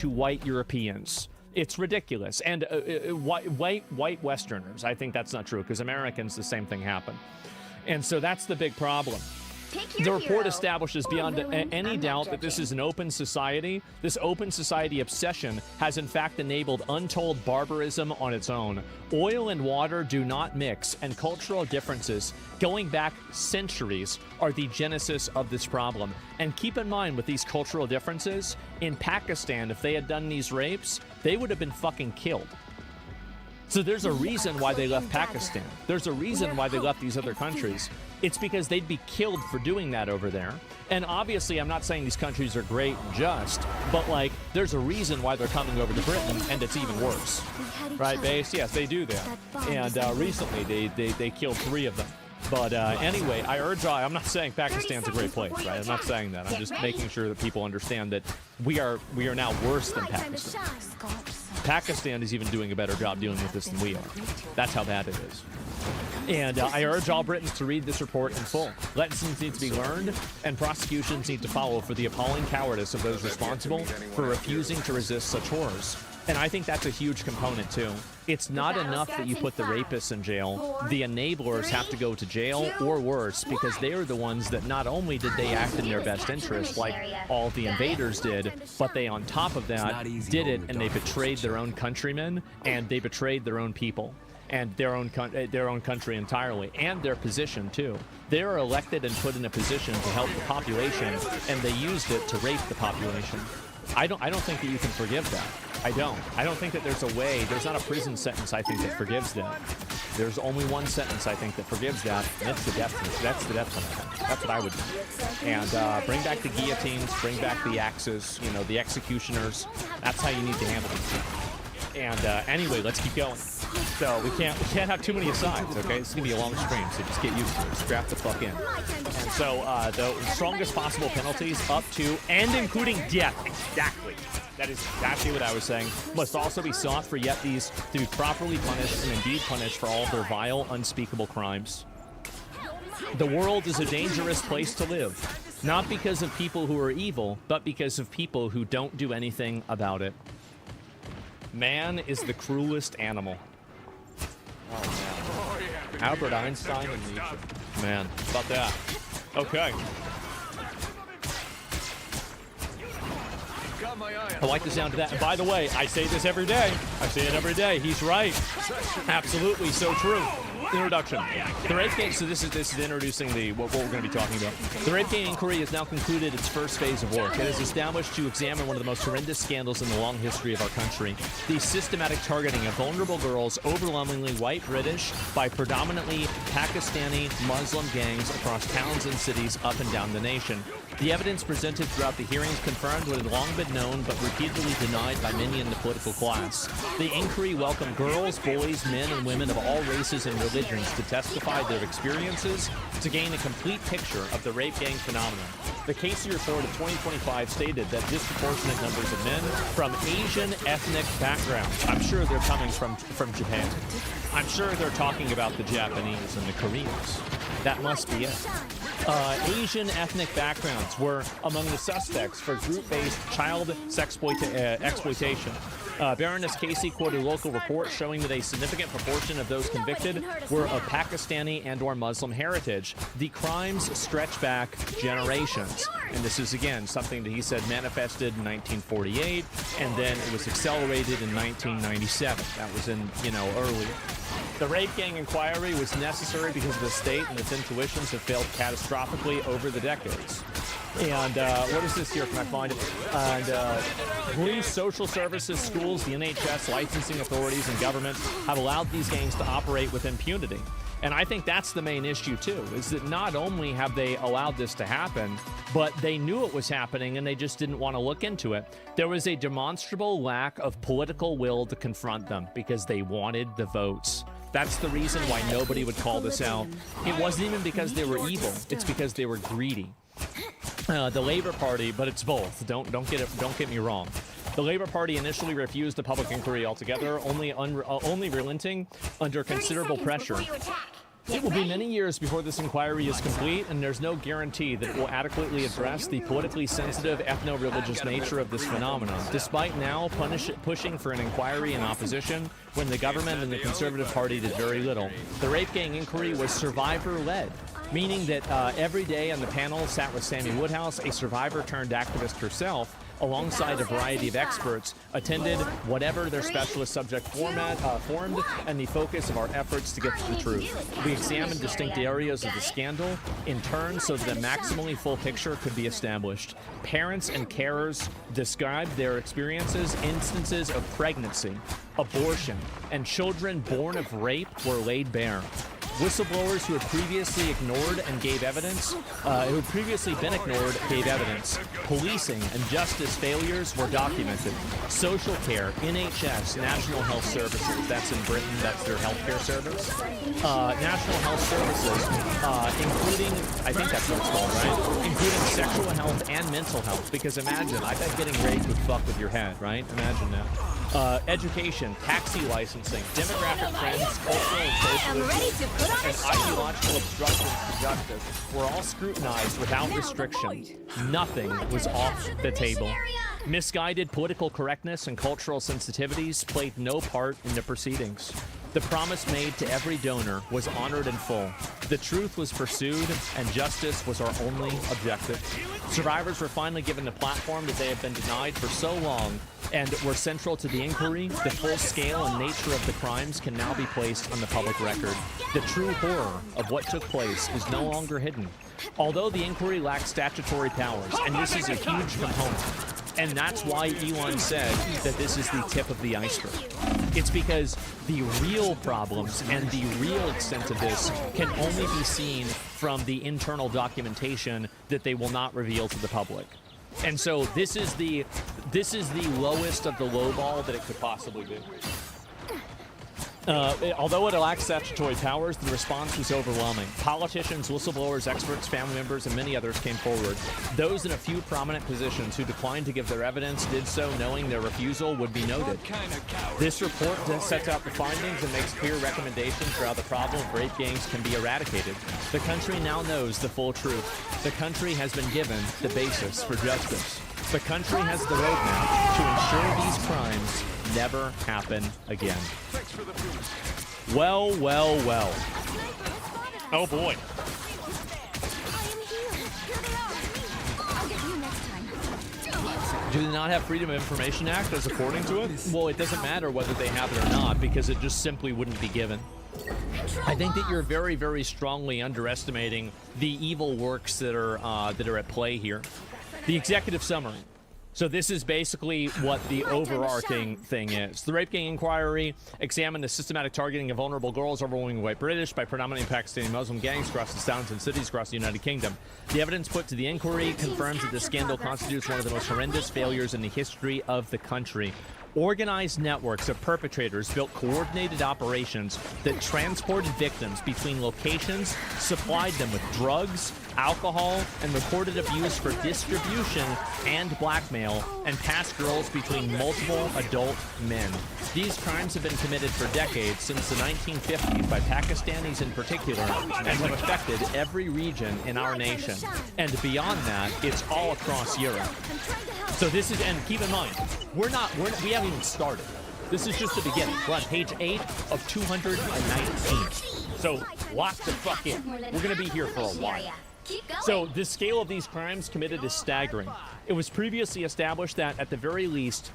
to white Europeans. It's ridiculous. And white Westerners, I think that's not true, because Americans, the same thing happened. And so that's the big problem. The report establishes beyond any doubt that this is an open society. This open society obsession has in fact enabled untold barbarism on its own. Oil and water do not mix, and cultural differences going back centuries are the genesis of this problem. And keep in mind, with these cultural differences, in Pakistan, if they had done these rapes, they would have been fucking killed. So there's a reason why they left Pakistan. There's a reason why they left these other countries. It's because they'd be killed for doing that over there. And obviously, I'm not saying these countries are great and just, but like, there's a reason why they're coming over to Britain, and it's even worse. Right, Base? Yes, they do that. And recently, they killed 3 of them. But anyway, I urge all, I'm not saying Pakistan's a great place, right? I'm not saying that. I'm just making sure that people understand that we are now worse than Pakistan. Pakistan is even doing a better job dealing with this than we are. That's how bad it is. And I urge all Britons to read this report in full. Lessons need to be learned, and prosecutions need to follow for the appalling cowardice of those responsible for refusing to resist such horrors. And I think that's a huge component, too. It's not enough that you put the rapists in jail. The enablers have to go to jail, or worse, because they are the ones that not only did they act in their best interest, like all the invaders did, but they, on top of that, did it, and they betrayed their own countrymen, and they betrayed their own people, and their own country entirely, and their position, too. They are elected and put in a position to help the population, and they used it to rape the population. I don't think that you can forgive that. I don't think that there's a way. There's not a prison sentence, I think, that forgives that. There's only one sentence, I think, that forgives that, and it's the death penalty. That's the death penalty. That's what I would do. And bring back the guillotines, bring back the axes, you know, the executioners. That's how you need to handle it. And anyway, let's keep going. So we can't have too many asides, okay? It's gonna be a long stream, so just get used to it. Strap the fuck in. And so the strongest possible penalties up to and including death. Exactly. That is exactly what I was saying. Must also be sought for yet these to be properly punished and indeed punished for all of their vile, unspeakable crimes. The world is a dangerous place to live, not because of people who are evil, but because of people who don't do anything about it. Man is the cruelest animal. Oh, man. Albert Einstein and Nietzsche. Man, about that. Okay. I like the sound of that. And by the way, I say this every day. I say it every day. He's right. Absolutely so true. Introduction. The rape gang, so this is introducing what we're going to be talking about. The rape gang inquiry has now concluded its first phase of work. It is established to examine one of the most horrendous scandals in the long history of our country. The systematic targeting of vulnerable girls, overwhelmingly white British, by predominantly Pakistani Muslim gangs across towns and cities up and down the nation. The evidence presented throughout the hearings confirmed what had long been known but repeatedly denied by many in the political class. The inquiry welcomed girls, boys, men, and women of all races and religions to testify their experiences to gain a complete picture of the rape gang phenomenon. The Casey report of 2025 stated that disproportionate numbers of men from Asian ethnic backgrounds, I'm sure they're coming from Japan. I'm sure they're talking about the Japanese and the Koreans. That must be it. Asian ethnic backgrounds were among the suspects for group-based child exploitation. Baroness Casey quoted a local report showing that a significant proportion of those convicted were of Pakistani and/or Muslim heritage. The crimes stretch back generations. And this is, again, something that he said manifested in 1948, and then it was accelerated in 1997. That was in, earlier. The rape gang inquiry was necessary because the state and its intuitions have failed catastrophically over the decades. And what is this here? Can I find it? And police, social services, schools, the NHS, licensing authorities, and government have allowed these gangs to operate with impunity. And I think that's the main issue, too, is that not only have they allowed this to happen, but they knew it was happening and they just didn't want to look into it. There was a demonstrable lack of political will to confront them because they wanted the votes. That's the reason why nobody would call this out. It wasn't even because they were evil. It's because they were greedy. The Labour Party, but it's both. Don't get me wrong. The Labour Party initially refused the public inquiry altogether, only relenting under considerable pressure It will be many years before this inquiry is complete, and there's no guarantee that it will adequately address the politically sensitive ethno-religious nature of this phenomenon, despite now pushing for an inquiry in opposition when the government and the Conservative Party did very little. The rape gang inquiry was survivor-led, meaning that every day on the panel sat with Sammy Woodhouse, a survivor-turned-activist herself, alongside a variety of experts, attended whatever their specialist subject formed, and the focus of our efforts to get to the truth. We examined distinct areas of the scandal in turn so that a maximally full picture could be established. Parents and carers described their experiences. Instances of pregnancy, abortion, and children born of rape were laid bare. Whistleblowers who had previously ignored and gave evidence, who had previously been ignored, gave evidence. Policing and justice failures were documented. Social care, NHS, National Health Services, that's in Britain, that's their healthcare service. National Health Services, including, I think that's what it's called, right? Including sexual health and mental health, because imagine, I bet getting raped would fuck with your head, right? Imagine that. Education, taxi licensing, demographic trends, cultural and social issues, and ideological obstructions to justice were all scrutinized without restriction. Nothing was off the table. Misguided political correctness and cultural sensitivities played no part in the proceedings. The promise made to every donor was honored in full. The truth was pursued, and justice was our only objective. Survivors were finally given the platform that they had been denied for so long, and were central to the inquiry. The full scale and nature of the crimes can now be placed on the public record. The true horror of what took place is no longer hidden. Although the inquiry lacks statutory powers, and this is a huge component, and that's why Elon said that this is the tip of the iceberg. It's because the real problems and the real extent of this can only be seen from the internal documentation that they will not reveal to the public. And so this is the lowest of the low ball that it could possibly be. Although it lacks statutory powers, the response was overwhelming. Politicians, whistleblowers, experts, family members, and many others came forward. Those in a few prominent positions who declined to give their evidence did so knowing their refusal would be noted. This report sets out the findings and makes clear recommendations for how the problem of rape gangs can be eradicated. The country now knows the full truth. The country has been given the basis for justice. The country has the roadmap to ensure these crimes never happen again. Well, well, well. Oh boy. Do they not have Freedom of Information Act as according to it? Well, it doesn't matter whether they have it or not, because it just simply wouldn't be given. I think that you're very, very strongly underestimating the evil works that are at play here. The executive summary. So this is basically what the overarching thing is. The rape gang inquiry examined the systematic targeting of vulnerable girls, overwhelmingly white British, by predominantly Pakistani Muslim gangs across the towns and cities across the United Kingdom. The evidence put to the inquiry confirms that this scandal constitutes one of the most horrendous failures in the history of the country. Organized networks of perpetrators built coordinated operations that transported victims between locations, supplied them with drugs, alcohol, and recorded abuse for distribution and blackmail, and passed girls between multiple adult men. These crimes have been committed for decades, since the 1950s, by Pakistanis in particular, and have affected every region in our nation. And beyond that, it's all across Europe. So this is, and keep in mind, we haven't even started. This is just the beginning. We're on page 8 of 219. So lock the fuck in. We're gonna be here for a while. So the scale of these crimes committed is staggering. It was previously established that at the very least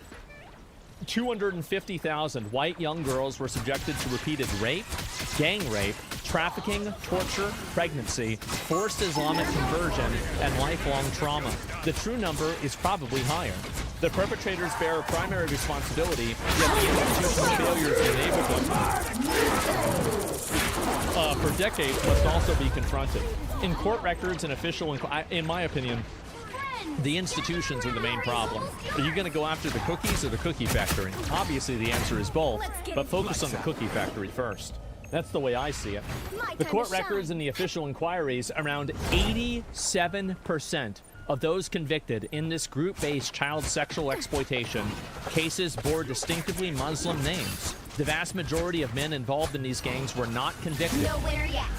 250,000 white young girls were subjected to repeated rape, gang rape, trafficking, torture, pregnancy, forced Islamic conversion, and lifelong trauma. The true number is probably higher. The perpetrators bear primary responsibility, yet the institution's failure to enable them for decades must also be confronted. In court records and official, in my opinion, the institutions are the main problem. Are you going to go after the cookies or the cookie factory? Obviously, the answer is both, but focus on the cookie factory first. That's the way I see it. The court records and the official inquiries, around 87% of those convicted in this group-based child sexual exploitation cases bore distinctively Muslim names. The vast majority of men involved in these gangs were not convicted.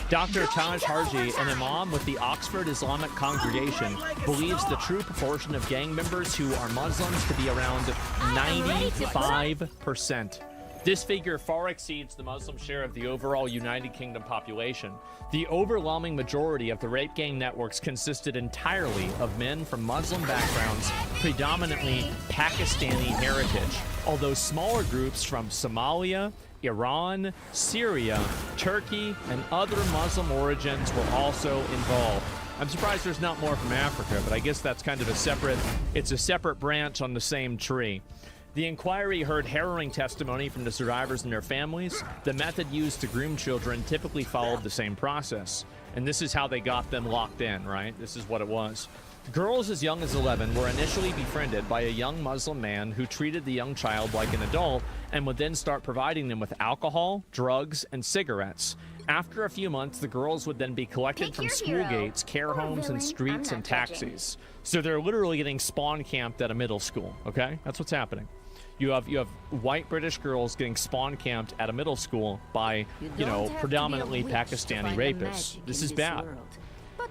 Dr. Taj Harji, an imam with the Oxford Islamic Congregation, believes the true proportion of gang members who are Muslims to be around 95%. This figure far exceeds the Muslim share of the overall United Kingdom population. The overwhelming majority of the rape gang networks consisted entirely of men from Muslim backgrounds, predominantly Pakistani heritage, although smaller groups from Somalia, Iran, Syria, Turkey, and other Muslim origins were also involved. I'm surprised there's not more from Africa, but I guess that's kind of a separate branch on the same tree. The inquiry heard harrowing testimony from the survivors and their families. The method used to groom children typically followed the same process. And this is how they got them locked in, right? This is what it was. Girls as young as 11 were initially befriended by a young Muslim man who treated the young child like an adult and would then start providing them with alcohol, drugs, and cigarettes. After a few months, the girls would then be collected from school gates, care homes, and streets and taxis. So they're literally getting spawn camped at a middle school, okay? That's what's happening. You have white British girls getting spawn camped at a middle school by, predominantly Pakistani rapists. This is bad.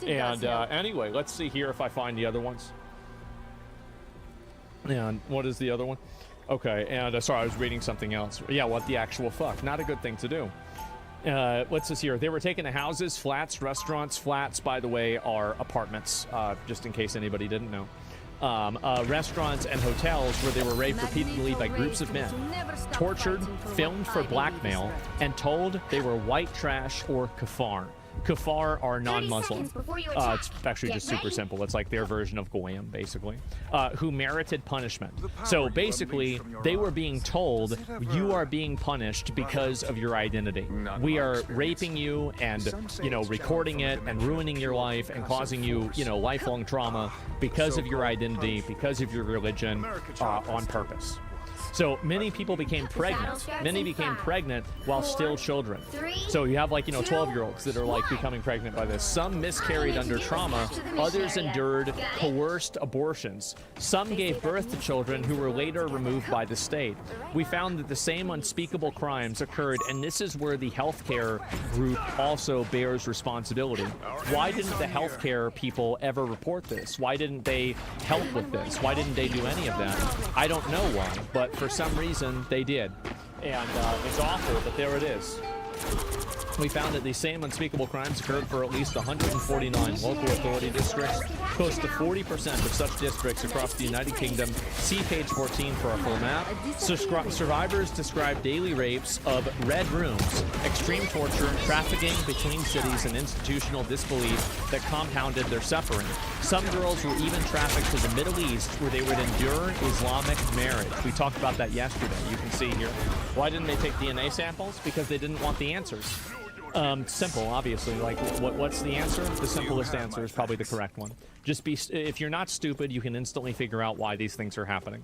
And anyway, let's see here if I find the other ones. And what is the other one? Okay, and sorry, I was reading something else. Yeah, what the actual fuck? Not a good thing to do. What's this here? They were taken to houses, flats, restaurants. Flats, by the way, are apartments, just in case anybody didn't know. Restaurants and hotels where they were raped repeatedly by groups of men, tortured, filmed for blackmail, and told they were white trash or kafar. Kafar are non-Muslim. It's actually just super simple. It's like their version of Goyim, basically, who merited punishment. So basically, they were being told, you are being punished because of your identity. We are raping you and, recording it and ruining your life and causing you, lifelong trauma because of your identity, because of your religion, on purpose. So many people became pregnant. Many became pregnant while still children. So you have 12-year-olds that are becoming pregnant by this. Some miscarried under trauma. Others endured coerced abortions. Some gave birth to children who were later removed by the state. We found that the same unspeakable crimes occurred, and this is where the healthcare group also bears responsibility. Why didn't the healthcare people ever report this? Why didn't they help with this? Why didn't they do any of that? I don't know why, but for some reason they did, and it's awful, but there it is. We found that these same unspeakable crimes occurred for at least 149 local authority districts, close to 40% of such districts across the United Kingdom. See page 14 for a full map. Survivors described daily rapes of red rooms, extreme torture, trafficking between cities, and institutional disbelief that compounded their suffering. Some girls were even trafficked to the Middle East, where they would endure Islamic marriage. We talked about that yesterday. You can see here. Why didn't they take DNA samples? Because they didn't want the answers. Simple, obviously. What's the answer? The simplest answer is probably the correct one. If you're not stupid, you can instantly figure out why these things are happening.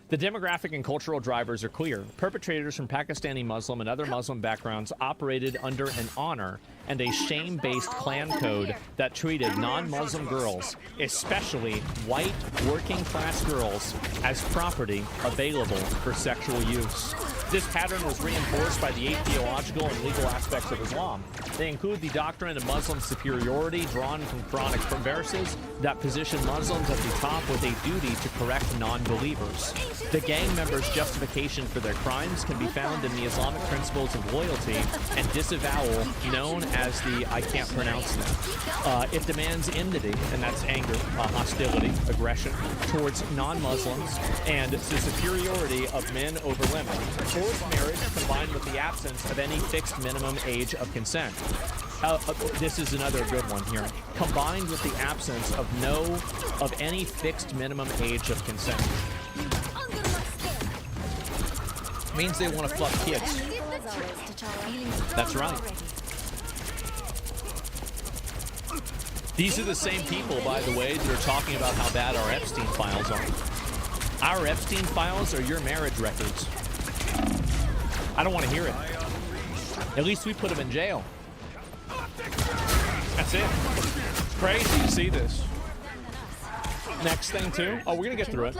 The demographic and cultural drivers are clear. Perpetrators from Pakistani Muslim and other Muslim backgrounds operated under an honor and a shame-based clan code that treated non-Muslim girls, especially white working-class girls, as property available for sexual use. This pattern was reinforced by the 8 theological and legal aspects of Islam. They include the doctrine of Muslim superiority drawn from Quranic verses that position Muslims at the top with a duty to correct non-believers. The gang members' justification for their crimes can be found in the Islamic principles of loyalty and disavowal known as the I can't pronounce them. It demands enmity, and that's anger, hostility, aggression, towards non-Muslims, and the superiority of men over women. Forced marriage combined with the absence of any fixed minimum age of consent. This is another good one here. Combined with the absence of any fixed minimum age of consent. Means they want to fuck kids. That's right. These are the same people, by the way, that are talking about how bad our Epstein files are. Our Epstein files are your marriage records. I don't want to hear it. At least we put him in jail. That's it. It's crazy to see this. Next thing, too. Oh, we're going to get through it.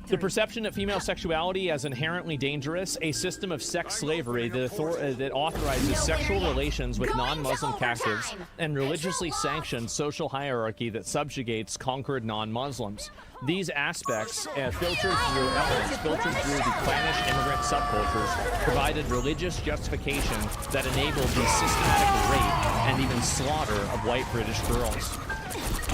The perception of female sexuality as inherently dangerous, a system of sex slavery that authorizes sexual relations with non-Muslim captives, and religiously sanctioned social hierarchy that subjugates conquered non-Muslims. These aspects, filtered through the clannish immigrant subcultures, provided religious justification that enabled the systematic rape and even slaughter of white British girls.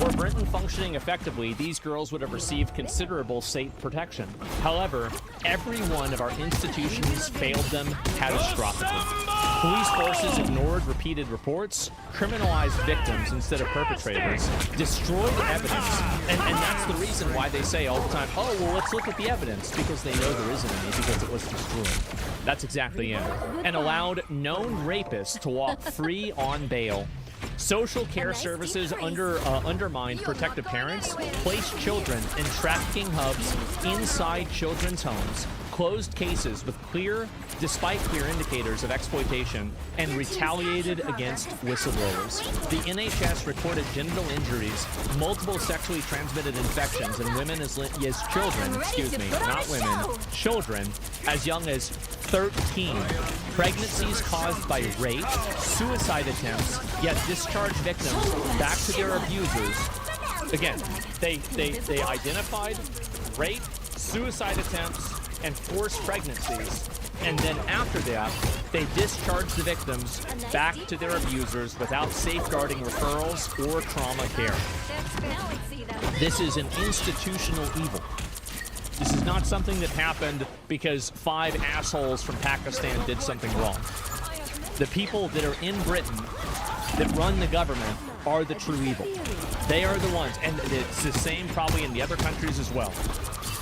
Were Britain functioning effectively, these girls would have received considerable state protection. However, every one of our institutions failed them catastrophically. Police forces ignored repeated reports, criminalized victims instead of perpetrators, destroyed evidence, and that's the reason why they say all the time, oh, well, let's look at the evidence, because they know there isn't any, because it was destroyed. That's exactly it. And allowed known rapists to walk free on bail. Social care services undermined protective parents, placed children in trafficking hubs inside children's homes, closed cases despite clear indicators of exploitation, and retaliated against whistleblowers. The NHS recorded genital injuries, multiple sexually transmitted infections in women as children, not women, children, as young as 13. Pregnancies caused by rape, suicide attempts, yet discharged victims back to their abusers. Again, they identified rape, suicide attempts, and forced pregnancies, and then after that, they discharged the victims back to their abusers without safeguarding referrals or trauma care. This is an institutional evil. This is not something that happened because 5 assholes from Pakistan did something wrong. The people that are in Britain that run the government are the true evil. They are the ones, and it's the same probably in the other countries as well.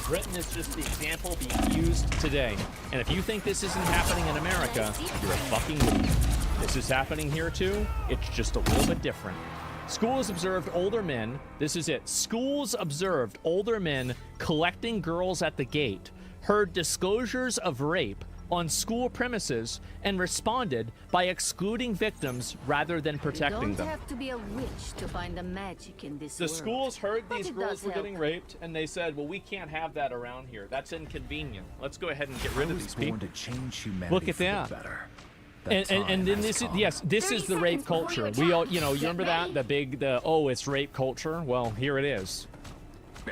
Britain is just the example being used today. And if you think this isn't happening in America, you're a fucking idiot. This is happening here too. It's just a little bit different. Schools observed older men, this is it, schools observed older men collecting girls at the gate, heard disclosures of rape on school premises, and responded by excluding victims rather than protecting them. You don't have to be a witch to find the magic in this The world. schools heard these girls were getting raped, and they said, well, we can't have that around here. That's inconvenient. Let's go ahead and get rid of these people. To change humanity. Look at that. And then this is the rape culture. We all, you remember that? It's rape culture? Well, here it is.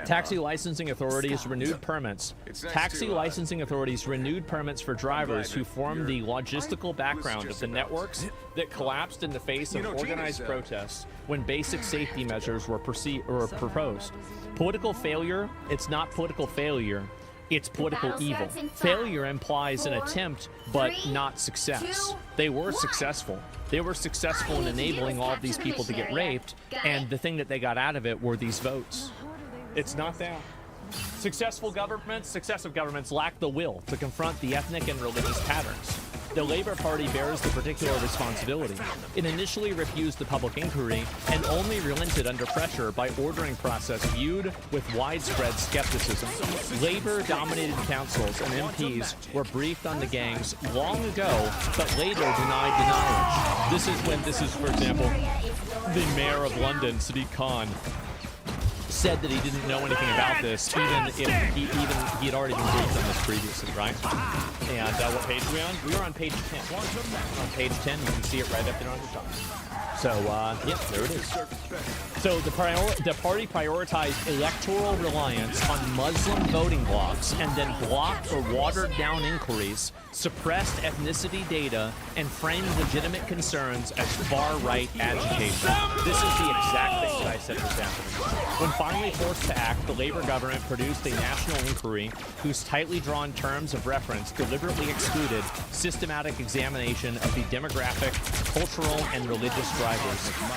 Taxi licensing authorities renewed permits. Taxi licensing authorities renewed permits for drivers who formed the logistical background of the networks that collapsed in the face of organized protests when basic safety measures were proposed. Political failure, it's not political failure. It's political evil. Failure implies an attempt, but not success. They were successful. They were successful in enabling all of these people to get raped, and the thing that they got out of it were these votes. It's not that. Successive governments lack the will to confront the ethnic and religious patterns. The Labour Party bears the particular responsibility. It initially refused the public inquiry and only relented under pressure by ordering process viewed with widespread skepticism. Labour-dominated councils and MPs were briefed on the gangs long ago, but later denied the knowledge. This is, for example, the mayor of London, Sadiq Khan, said that he didn't know anything about this, even if he had already been briefed on this previously, right? And what page are we on? We were on page 10. On page 10, you can see it right up there on the top. So, yeah, there it is. So the party prioritized electoral reliance on Muslim voting blocks and then blocked or watered down inquiries, suppressed ethnicity data, and framed legitimate concerns as far-right agitation. This is the exact thing that I said was happening. When finally forced to act, the Labour government produced a national inquiry whose tightly drawn terms of reference deliberately excluded systematic examination of the demographic, cultural, and religious drivers.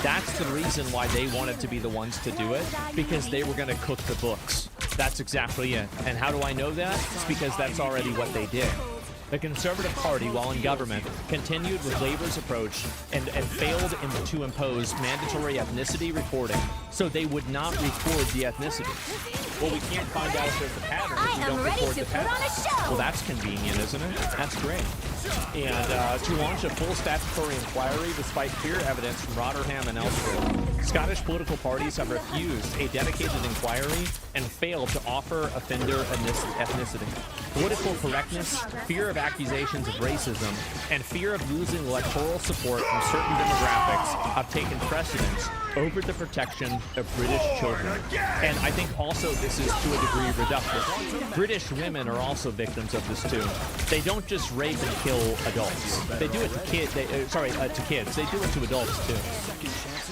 That's the reason why they wanted to be the ones to do it, because they were going to cook the books. That's exactly it. And how do I know that? It's because that's already what they did. The Conservative Party, while in government, continued with Labour's approach and failed to impose mandatory ethnicity reporting, so they would not record the ethnicity. Well, we can't find out if there's a pattern if we don't record the pattern. Well, that's convenient, isn't it? That's great. And to launch a full statutory inquiry despite clear evidence from Rotterdam and elsewhere. Scottish political parties have refused a dedicated inquiry and failed to offer offender ethnicity. Political correctness, fear of accusations of racism, and fear of losing electoral support from certain demographics have taken precedence over the protection of British children. And I think also this is to a degree reductive. British women are also victims of this too. They don't just rape and kill adults. They do it to kids. To kids. They do it to adults too.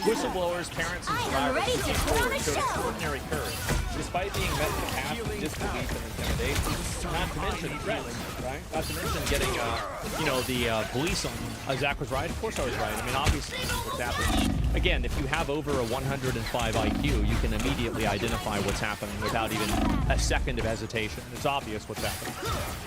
Whistleblowers, parents, and survivors came forward showed extraordinary courage, despite being met in the past with disbelief and intimidation. Not to mention threats, right? Not to mention getting, the police on them. Zach was right. Of course I was right. I mean, obviously, this is what's happening. Again, if you have over a 105 IQ, you can immediately identify what's happening without even a second of hesitation. It's obvious what's happening.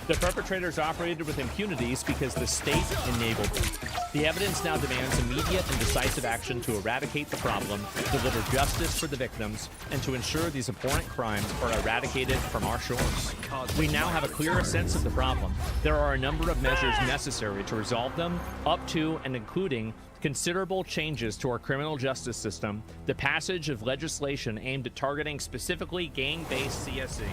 The perpetrators operated with impunities because the state enabled them. The evidence now demands immediate and decisive action to eradicate the problem, deliver justice for the victims, and to ensure these abhorrent crimes are eradicated from our shores. We now have a clearer sense of the problem. There are a number of measures necessary to resolve them, up to and including considerable changes to our criminal justice system, the passage of legislation aimed at targeting specifically gang-based CSE,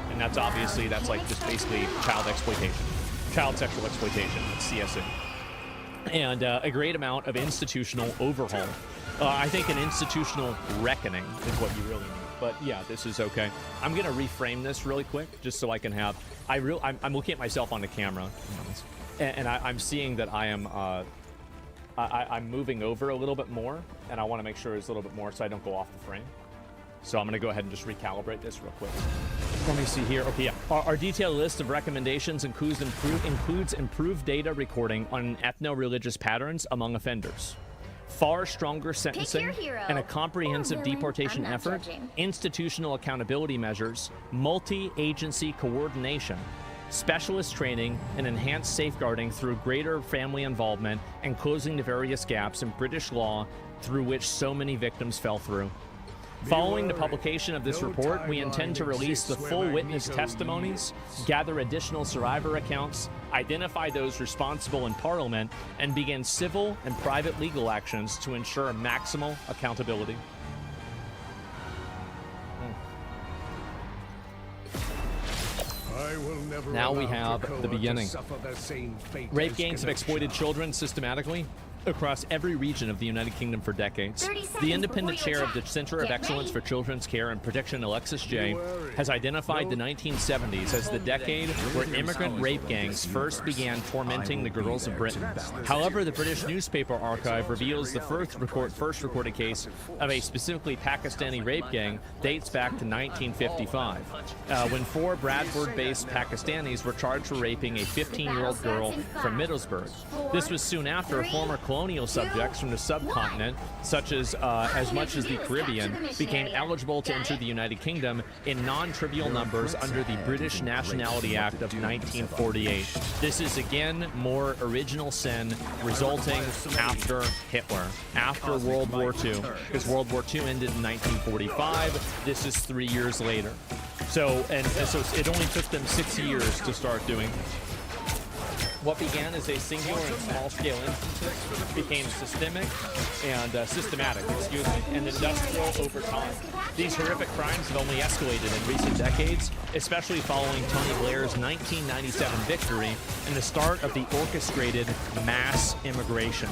and that's like just basically child exploitation, child sexual exploitation, that's CSE, and a great amount of institutional overhaul. I think an institutional reckoning is what you really need. But yeah, this is okay. I'm gonna reframe this really quick just so I can have. I'm looking at myself on the camera, and I'm seeing that I am. I'm moving over a little bit more, and I want to make sure it's a little bit more so I don't go off the frame. So I'm going to go ahead and just recalibrate this real quick. Let me see here. Okay, yeah. Our detailed list of recommendations includes improved data recording on ethno-religious patterns among offenders, far stronger sentencing, and a comprehensive deportation effort, institutional accountability measures, multi-agency coordination, specialist training, and enhanced safeguarding through greater family involvement, and closing the various gaps in British law through which so many victims fell through. Following the publication of this report, we intend to release the full witness testimonies, gather additional survivor accounts, identify those responsible in Parliament, and begin civil and private legal actions to ensure maximal accountability. Now we have the beginning. Rape gangs have exploited children systematically across every region of the United Kingdom for decades. The independent chair of the Center of Excellence for Children's Care and Protection, Alexis Jay, has identified the 1970s as the decade where immigrant rape gangs first began tormenting the girls of Britain. However, the British Newspaper Archive reveals the first recorded case of a specifically Pakistani rape gang dates back to 1955, when 4 Bradford-based Pakistanis were charged for raping a 15-year-old girl from Middlesbrough. This was soon after former colonial subjects from the subcontinent, such as much as the Caribbean, became eligible to enter the United Kingdom in non-trivial numbers under the British Nationality Act of 1948. This is again more original sin resulting after Hitler, after World War II, because World War II ended in 1945. This is 3 years later. So it only took them 6 years to start doing this. What began as a singular and small-scale instance became systematic, and industrial over time. These horrific crimes have only escalated in recent decades, especially following Tony Blair's 1997 victory and the start of the orchestrated mass immigration.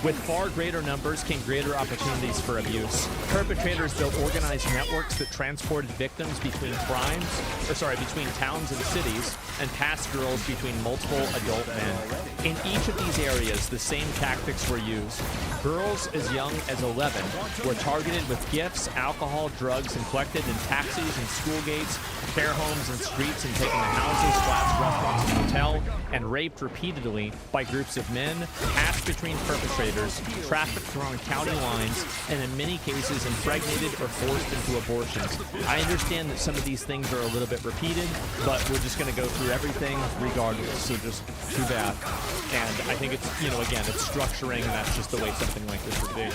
With far greater numbers came greater opportunities for abuse. Perpetrators built organized networks that transported victims between towns and cities, and passed girls between multiple adult men. In each of these areas, the same tactics were used. Girls as young as 11 were targeted with gifts, alcohol, drugs, and collected in taxis and school gates, care homes and streets, and taken to houses, flats, restaurants, and hotels. held and raped repeatedly by groups of men, passed between perpetrators, trafficked along county lines, and in many cases impregnated or forced into abortions. I understand that some of these things are a little bit repeated, but we're just going to go through everything regardless, so just too bad. And I think it's, again, it's structuring, and that's just the way something like this would be.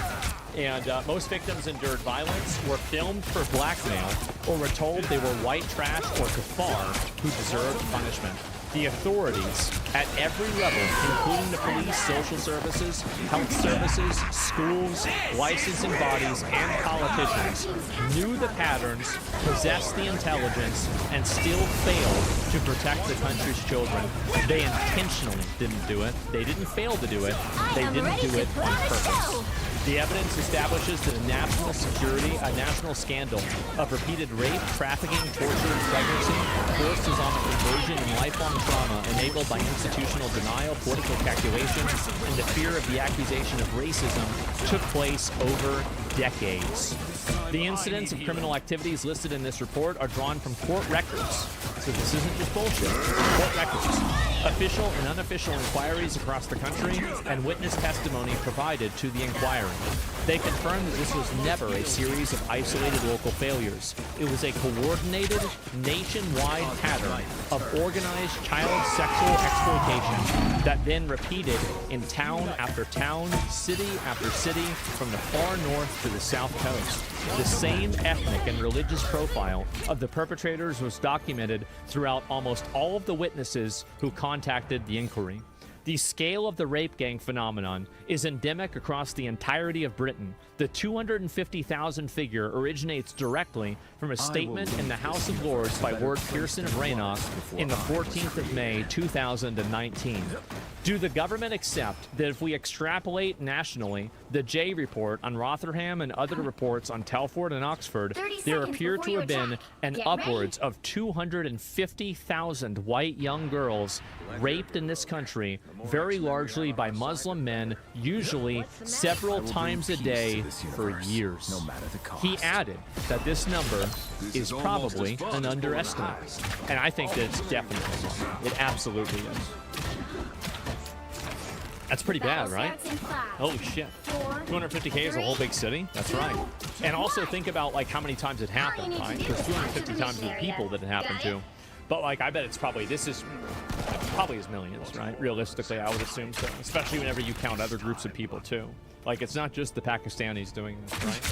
And most victims endured violence, were filmed for blackmail, or were told they were white trash or kafar who deserved punishment. The authorities at every level, including the police, social services, health services, schools, licensing bodies, and politicians, knew the patterns, possessed the intelligence, and still failed to protect the country's children. They intentionally didn't do it. They didn't fail to do it. They didn't do it on purpose. The evidence establishes that a national scandal of repeated rape, trafficking, torture, and pregnancy, forced Islamic conversion, and lifelong trauma enabled by institutional denial, political calculation, and the fear of the accusation of racism took place over decades. The incidents of criminal activities listed in this report are drawn from court records. So this isn't just bullshit. Court records, official and unofficial inquiries across the country, and witness testimony provided to the inquiry. They confirm that this was never a series of isolated local failures. It was a coordinated, nationwide pattern of organized child sexual exploitation that then repeated in town after town, city after city, from the far north to the south coast. The same ethnic and religious profile of the perpetrators was documented throughout almost all of the witnesses who contacted the inquiry. The scale of the rape gang phenomenon is endemic across the entirety of Britain. The 250,000 figure originates directly from a statement in the House of Lords by Lord Pearson of Rannoch in the 14th of May, 2019. Do the government accept that if we extrapolate nationally the J report on Rotherham and other reports on Telford and Oxford, there appear to have been an upwards of 250,000 white young girls raped in this country, very largely by Muslim men, usually several times a day for years. He added that this number is probably an underestimate, and I think that it's definitely wrong. It absolutely is. That's pretty bad, right? Holy shit. 250K is a whole big city? That's right. And also think about like how many times it happened, right? There's 250 times the people that it happened to. But like, I bet it's probably, this is probably is millions, right? Realistically, I would assume so. Especially whenever you count other groups of people too. Like, it's not just the Pakistanis doing this, right?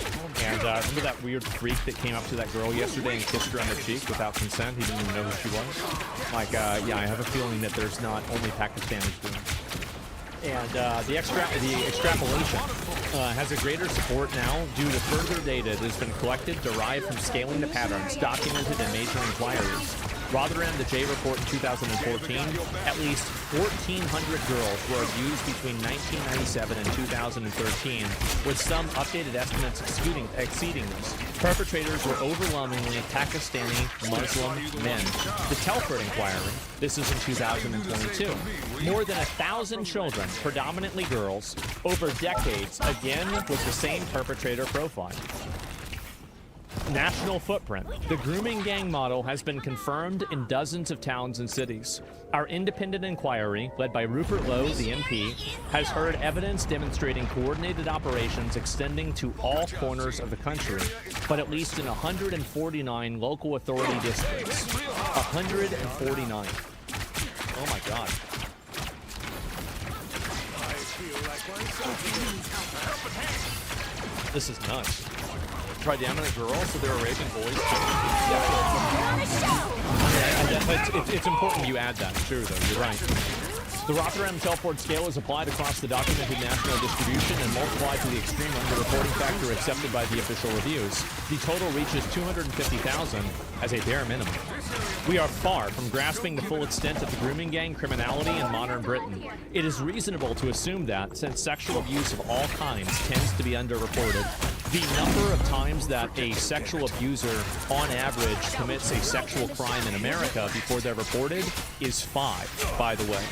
And remember that weird freak that came up to that girl yesterday and kissed her on the cheek without consent? He didn't even know who she was. Like, yeah, I have a feeling that there's not only Pakistanis doing this. And the extrapolation has a greater support now due to further data that has been collected derived from scaling the patterns documented in major inquiries. Rotherham, the J report in 2014, at least 1,400 girls were abused between 1997 and 2013, with some updated estimates exceeding this. Perpetrators were overwhelmingly Pakistani Muslim men. The Telford inquiry, this is in 2022, more than 1,000 children, predominantly girls, over decades, again with the same perpetrator profile. National footprint. The grooming gang model has been confirmed in dozens of towns and cities. Our independent inquiry, led by Rupert Lowe, the MP, has heard evidence demonstrating coordinated operations extending to all corners of the country, but at least in 149 local authority districts. 149. Oh my God. This is nuts. Predominant girls, so they were raping boys too. It's important you add that too, though. You're right. The Rotherham-Telford scale is applied across the documented national distribution and multiplied to the extreme underreporting factor accepted by the official reviews. The total reaches 250,000 as a bare minimum. We are far from grasping the full extent of the grooming gang criminality in modern Britain. It is reasonable to assume that, since sexual abuse of all kinds tends to be underreported, the number of times that a sexual abuser, on average, commits a sexual crime in America before they're reported is 5, by the way.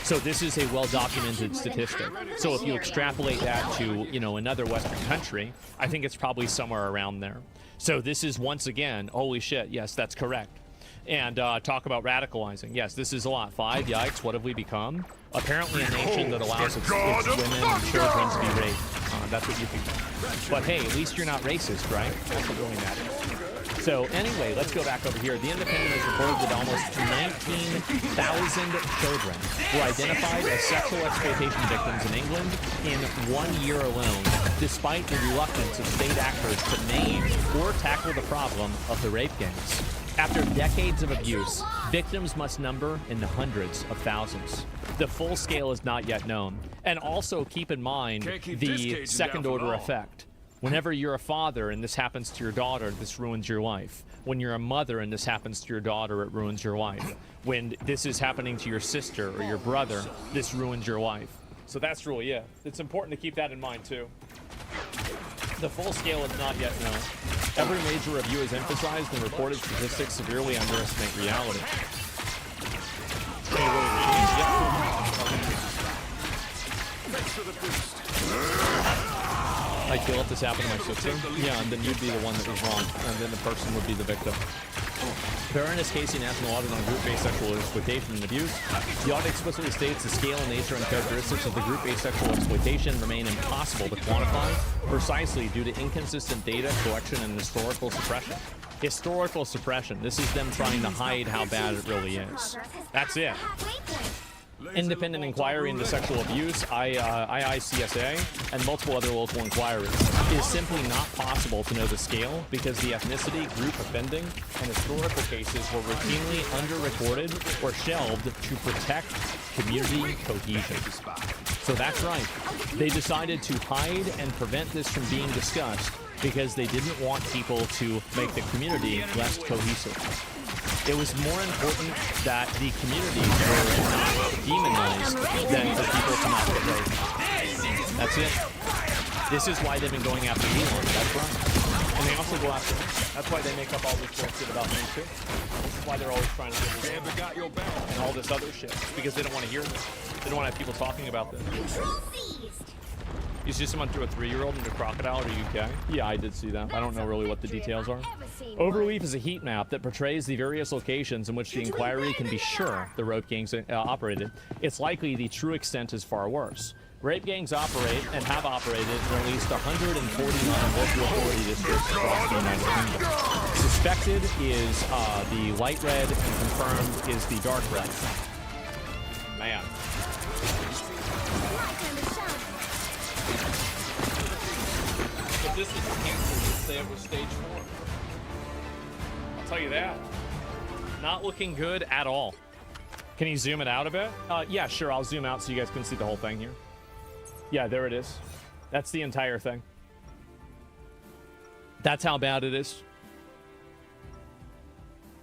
So this is a well-documented statistic. So if you extrapolate that to, another Western country, I think it's probably somewhere around there. So this is, once again, holy shit, yes, that's correct. and talk about radicalizing. Yes, this is a lot. 5, yikes, what have we become? Apparently a nation that allows its women and children to be raped. That's what you think. But hey, at least you're not racist, right? That's what really matters. So anyway, let's go back over here. The Independent has reported that almost 19,000 children were identified as sexual exploitation victims in England in 1 year alone, despite the reluctance of state actors to name or tackle the problem of the rape gangs. After decades of abuse, victims must number in the hundreds of thousands. The full scale is not yet known. And also keep in mind the second-order effect. Whenever you're a father and this happens to your daughter, this ruins your life. When you're a mother and this happens to your daughter, it ruins your life. When this is happening to your sister or your brother, this ruins your life. So that's really it. It's important to keep that in mind, too. The full scale is not yet known. Every major review has emphasized and reported statistics severely underestimate reality. I feel if this happened to my sister, yeah, and then you'd be the one that was wrong, and then the person would be the victim. Baroness Casey National Audit on Group-Based Sexual Exploitation and Abuse. The audit explicitly states the scale, nature, and characteristics of the group-based sexual exploitation remain impossible to quantify precisely due to inconsistent data collection and historical suppression. Historical suppression. This is them trying to hide how bad it really is. That's it. Independent inquiry into sexual abuse, IICSA, and multiple other local inquiries. It is simply not possible to know the scale because the ethnicity, group offending, and historical cases were routinely underreported or shelved to protect community cohesion. So that's right. They decided to hide and prevent this from being discussed because they didn't want people to make the community less cohesive. It was more important that the communities were not demonized than for people to not get raped. That's it. This is why they've been going after Elon. That's right. And they also go after me. That's why they make up all this bullshit about me, too. This is why they're always trying to get me and all this other shit. Because they don't want to hear this. They don't want to have people talking about this. You see someone threw a 3-year-old into a crocodile at a UK? Yeah, I did see that. I don't know really what the details are. Overleaf is a heat map that portrays the various locations in which the inquiry can be sure the rape gangs operated. It's likely the true extent is far worse. Rape gangs operate and have operated in at least 149 local authority districts across the United Kingdom. Suspected is the light red and confirmed is the dark red. Man. If this is cancer, just say it was stage 4. I'll tell you that. Not looking good at all. Can you zoom it out a bit? Yeah, sure. I'll zoom out so you guys can see the whole thing here. Yeah, there it is. That's the entire thing. That's how bad it is.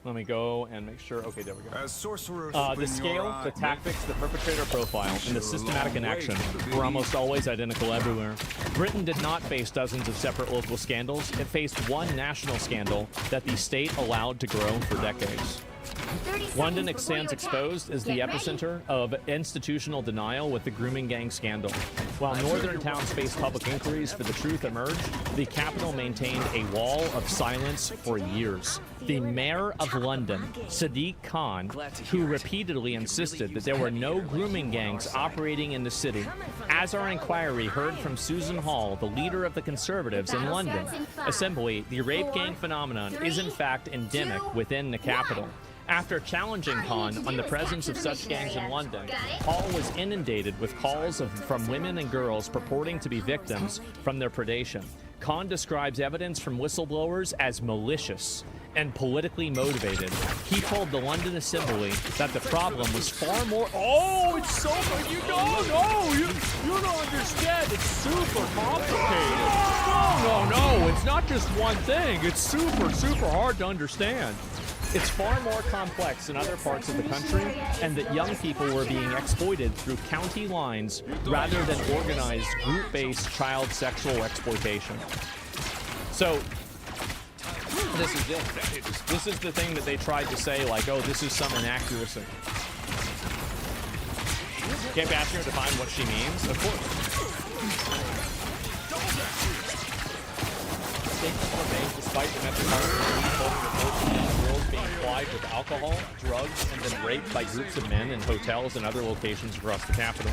Let me go and make sure. Okay, there we go. As sorcerers, the scale, the tactics, the perpetrator profile, and the systematic inaction were almost always identical everywhere. Britain did not face dozens of separate local scandals. It faced one national scandal that the state allowed to grow for decades. London stands exposed as the epicenter of institutional denial with the grooming gang scandal. While northern towns faced public inquiries for the truth emerged, the capital maintained a wall of silence for years. The mayor of London, Sadiq Khan, who repeatedly insisted that there were no grooming gangs operating in the city. As our inquiry heard from Susan Hall, the leader of the Conservatives in London Assembly, the rape gang phenomenon is in fact endemic within the capital. After challenging Khan on the presence of such gangs in London, Hall was inundated with calls from women and girls purporting to be victims from their predation. Khan describes evidence from whistleblowers as malicious and politically motivated. He told the London Assembly that the problem was far more... Oh, it's so... You don't understand. It's super complicated. No. It's not just one thing. It's super hard to understand. It's far more complex in other parts of the country, and that young people were being exploited through county lines rather than organized group-based child sexual exploitation. So, this is it. This is the thing that they tried to say, like, oh, this is some inaccuracy. Kept asking her to find what she means. Of course. Statements were made despite the metropolitan police holding the girls being plied with alcohol, drugs, and then raped by groups of men in hotels and other locations across the capital.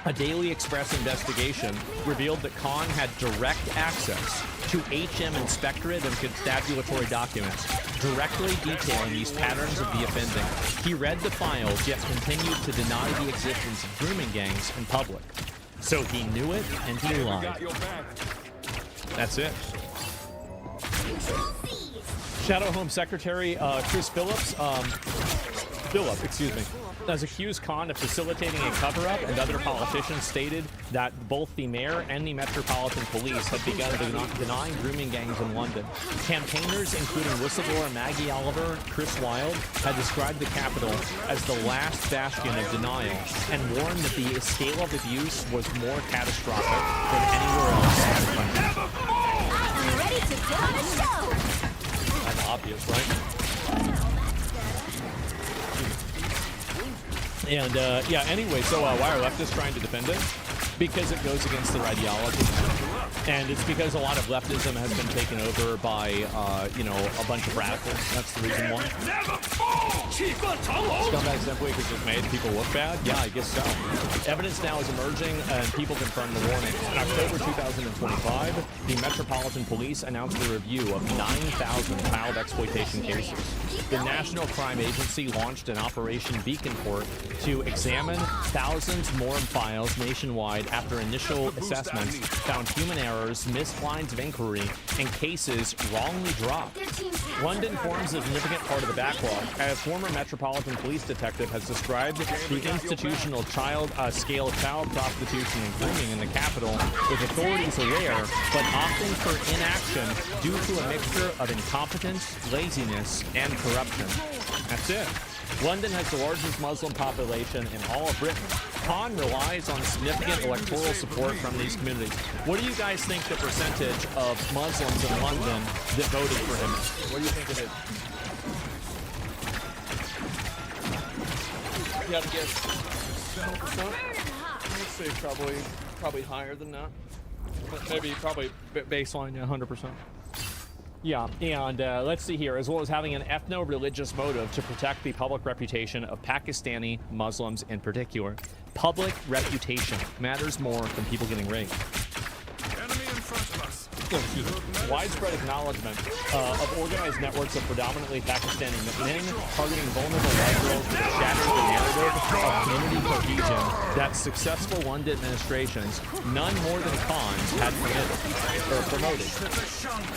A Daily Express investigation revealed that Khan had direct access to HM inspectorate and constabulary documents, directly detailing these patterns of the offending. He read the files, yet continued to deny the existence of grooming gangs in public. So he knew it, and he lied. That's it. Shadow Home Secretary Chris Phillips, has accused Khan of facilitating a cover-up, and other politicians stated that both the mayor and the Metropolitan Police had begun denying grooming gangs in London. Campaigners, including whistleblower Maggie Oliver, Chris Wilde, had described the capital as the last bastion of denial and warned that the scale of abuse was more catastrophic than anywhere else in the country. I'm ready to put on a show. That's obvious, right? And yeah, anyway, so why are leftists trying to defend it? Because it goes against their ideology. And it's because a lot of leftism has been taken over by, you know, a bunch of radicals. That's the reason why. Scumbag simply because it's made people look bad? Yeah, I guess so. Evidence now is emerging, and people confirm the warning. In October 2025, the Metropolitan Police announced a review of 9,000 child exploitation cases. The National Crime Agency launched an Operation Beacon Court to examine thousands more files nationwide after initial assessments found human errors, missed lines of inquiry, and cases wrongly dropped. London forms a significant part of the backlog. A former Metropolitan Police detective has described the institutional scale of child prostitution and grooming in the capital, with authorities aware, but opting for inaction due to a mixture of incompetence, laziness, and corruption. That's it. London has the largest Muslim population in all of Britain. Khan relies on significant electoral support from these communities. What do you guys think the percentage of Muslims in London that voted for him is? What do you think it is? You have to guess 10%? Let's say probably higher than that. But maybe probably baseline 100%. Yeah, and let's see here, as well as having an ethno-religious motive to protect the public reputation of Pakistani Muslims in particular. Public reputation matters more than people getting raped. Enemy in front of us. Widespread acknowledgement of organized networks of predominantly Pakistani men targeting vulnerable white girls to shatter the narrative of community cohesion that successful London administrations, none more than Khan's, had promoted.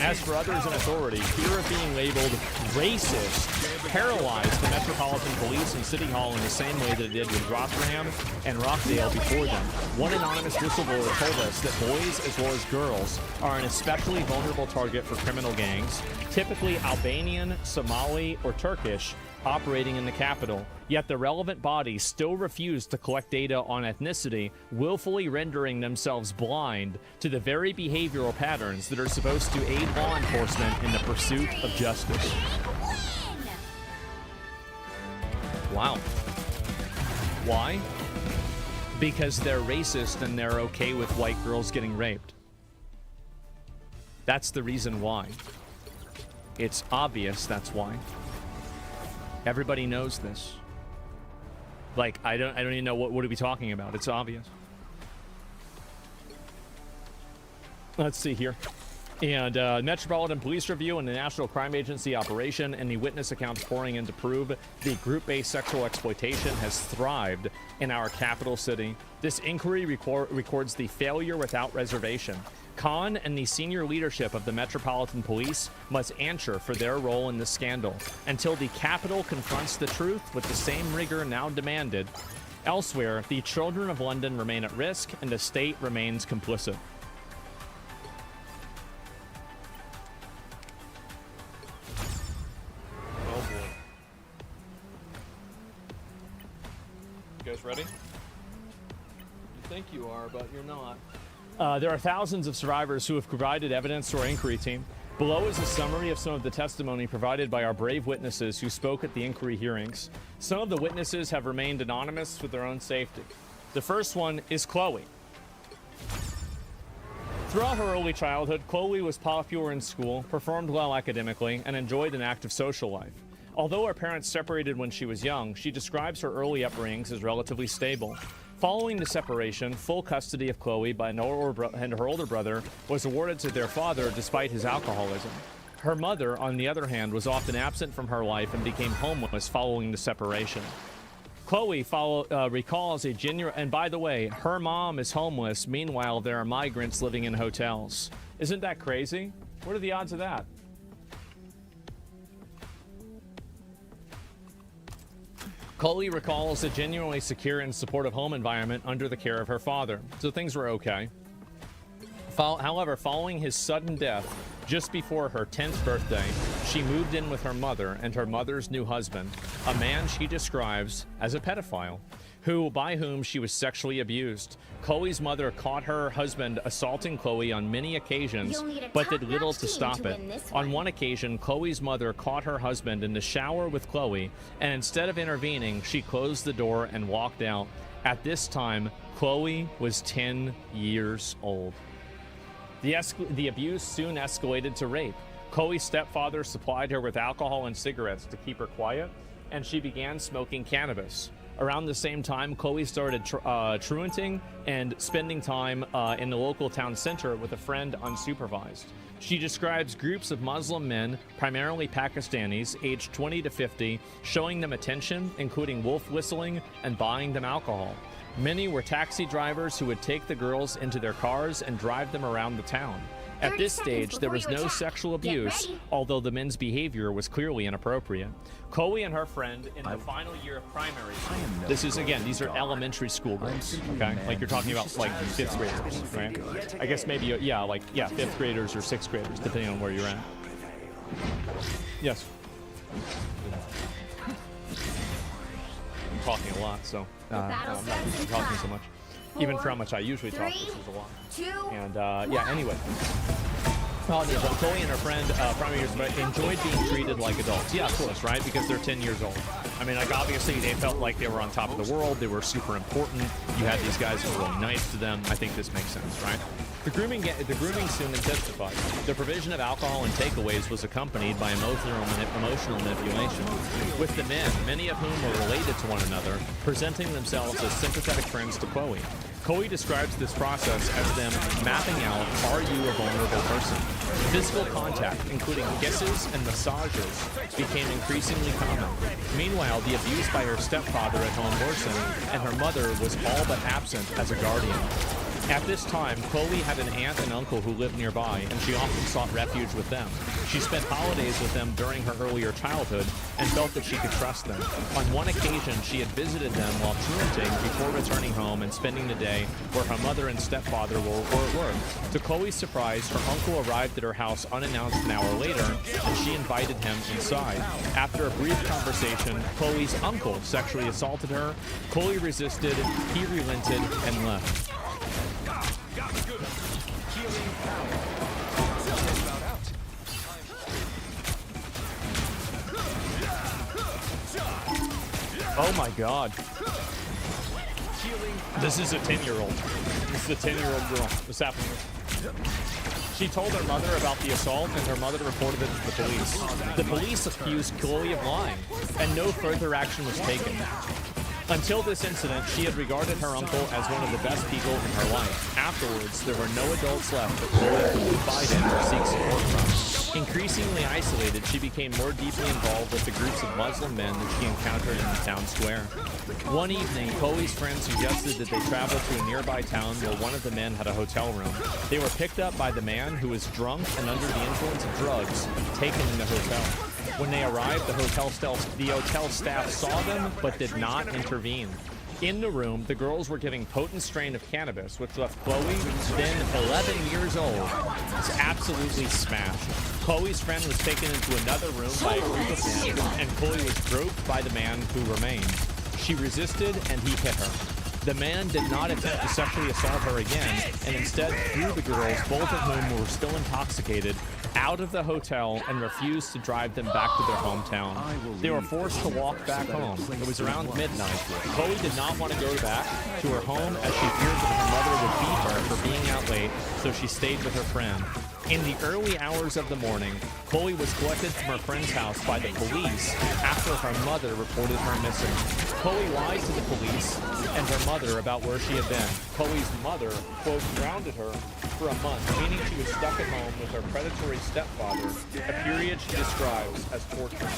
As for others in authority, fear of being labeled racist paralyzed the Metropolitan Police and City Hall in the same way that it did with Rotherham and Rockdale before them. One anonymous whistleblower told us that boys as well as girls are an especially vulnerable target for criminal gangs, typically Albanian, Somali, or Turkish, operating in the capital. Yet the relevant bodies still refuse to collect data on ethnicity, willfully rendering themselves blind to the very behavioral patterns that are supposed to aid law enforcement in the pursuit of justice. Wow. Why? Because they're racist and they're okay with white girls getting raped. That's the reason why. It's obvious that's why. Everybody knows this. Like, I don't even know what are we talking about. It's obvious. Let's see here. And Metropolitan Police Review and the National Crime Agency operation and the witness accounts pouring in to prove the group-based sexual exploitation has thrived in our capital city. This inquiry records the failure without reservation. Khan and the senior leadership of the Metropolitan Police must answer for their role in the scandal until the capital confronts the truth with the same rigor now demanded. Elsewhere, the children of London remain at risk and the state remains complicit. Oh boy. You guys ready? You think you are, but you're not. There are thousands of survivors who have provided evidence to our inquiry team. Below is a summary of some of the testimony provided by our brave witnesses who spoke at the inquiry hearings. Some of the witnesses have remained anonymous for their own safety. The first one is Chloe. Throughout her early childhood, Chloe was popular in school, performed well academically, and enjoyed an active social life. Although her parents separated when she was young, she describes her early upbringings as relatively stable. Following the separation, full custody of Chloe and her older brother was awarded to their father despite his alcoholism. Her mother, on the other hand, was often absent from her life and became homeless following the separation. Chloe recalls a genuine, and by the way, her mom is homeless. Meanwhile, there are migrants living in hotels. Isn't that crazy? What are the odds of that? Chloe recalls a genuinely secure and supportive home environment under the care of her father, so things were okay. However, following his sudden death, just before her 10th birthday, she moved in with her mother and her mother's new husband, a man she describes as a pedophile, by whom she was sexually abused. Chloe's mother caught her husband assaulting Chloe on many occasions, but did little to stop it. On one occasion, Chloe's mother caught her husband in the shower with Chloe, and instead of intervening, she closed the door and walked out. At this time, Chloe was 10 years old. The abuse soon escalated to rape. Chloe's stepfather supplied her with alcohol and cigarettes to keep her quiet, and she began smoking cannabis. Around the same time, Chloe started truanting and spending time in the local town center with a friend unsupervised. She describes groups of Muslim men, primarily Pakistanis, aged 20 to 50, showing them attention, including wolf whistling and buying them alcohol. Many were taxi drivers who would take the girls into their cars and drive them around the town. At this stage, there was no sexual abuse, although the men's behavior was clearly inappropriate. Chloe and her friend in the final year of primary school. This is, again, these are elementary school girls, okay? Like you're talking about like 5th graders, right? I guess maybe, yeah, 5th graders or 6th graders, depending on where you're at. Yes. I'm talking a lot, so I'm not usually talking so much. Even for how much I usually talk, this is a lot. And yeah, anyway. Chloe and her friend, primary years, enjoyed being treated like adults. Yeah, of course, right? Because they're 10 years old. I mean, like, obviously, they felt like they were on top of the world. They were super important. You had these guys who were really nice to them. I think this makes sense, right? The grooming soon intensified. The provision of alcohol and takeaways was accompanied by emotional manipulation, with the men, many of whom were related to one another, presenting themselves as sympathetic friends to Chloe. Chloe describes this process as them mapping out, are you a vulnerable person? Physical contact, including kisses and massages, became increasingly common. Meanwhile, the abuse by her stepfather at home worsened, and her mother was all but absent as a guardian. At this time, Chloe had an aunt and uncle who lived nearby, and she often sought refuge with them. She spent holidays with them during her earlier childhood and felt that she could trust them. On one occasion, she had visited them while truanting before returning home and spending the day where her mother and stepfather were at work. To Chloe's surprise, her uncle arrived at her house unannounced an hour later, and she invited him inside. After a brief conversation, Chloe's uncle sexually assaulted her. Chloe resisted, he relented, and left. Oh my god. This is a 10-year-old. This is a 10-year-old girl. What's happening? She told her mother about the assault, and her mother reported it to the police. The police accused Chloe of lying, and no further action was taken. Until this incident, she had regarded her uncle as one of the best people in her life. Afterwards, there were no adults left that Chloe could confide in or seek support from. Increasingly isolated, she became more deeply involved with the groups of Muslim men that she encountered in the town square. One evening, Chloe's friend suggested that they travel to a nearby town where one of the men had a hotel room. They were picked up by the man who was drunk and under the influence of drugs, taken in the hotel. When they arrived, the hotel staff saw them but did not intervene. In the room, the girls were giving potent strain of cannabis, which left Chloe, then 11 years old, absolutely smashed. Chloe's friend was taken into another room by a group of men, and Chloe was groped by the man who remained. She resisted, and he hit her. The man did not attempt to sexually assault her again, and instead threw the girls, both of whom were still intoxicated, out of the hotel and refused to drive them back to their hometown. They were forced to walk back home. It was around midnight. Chloe did not want to go back to her home as she feared that her mother would beat her for being out late, so she stayed with her friend. In the early hours of the morning, Chloe was collected from her friend's house by the police after her mother reported her missing. Chloe lied to the police and her mother about where she had been. Chloe's mother, quote, grounded her for a month, meaning she was stuck at home with her predatory stepfather, a period she describes as torture.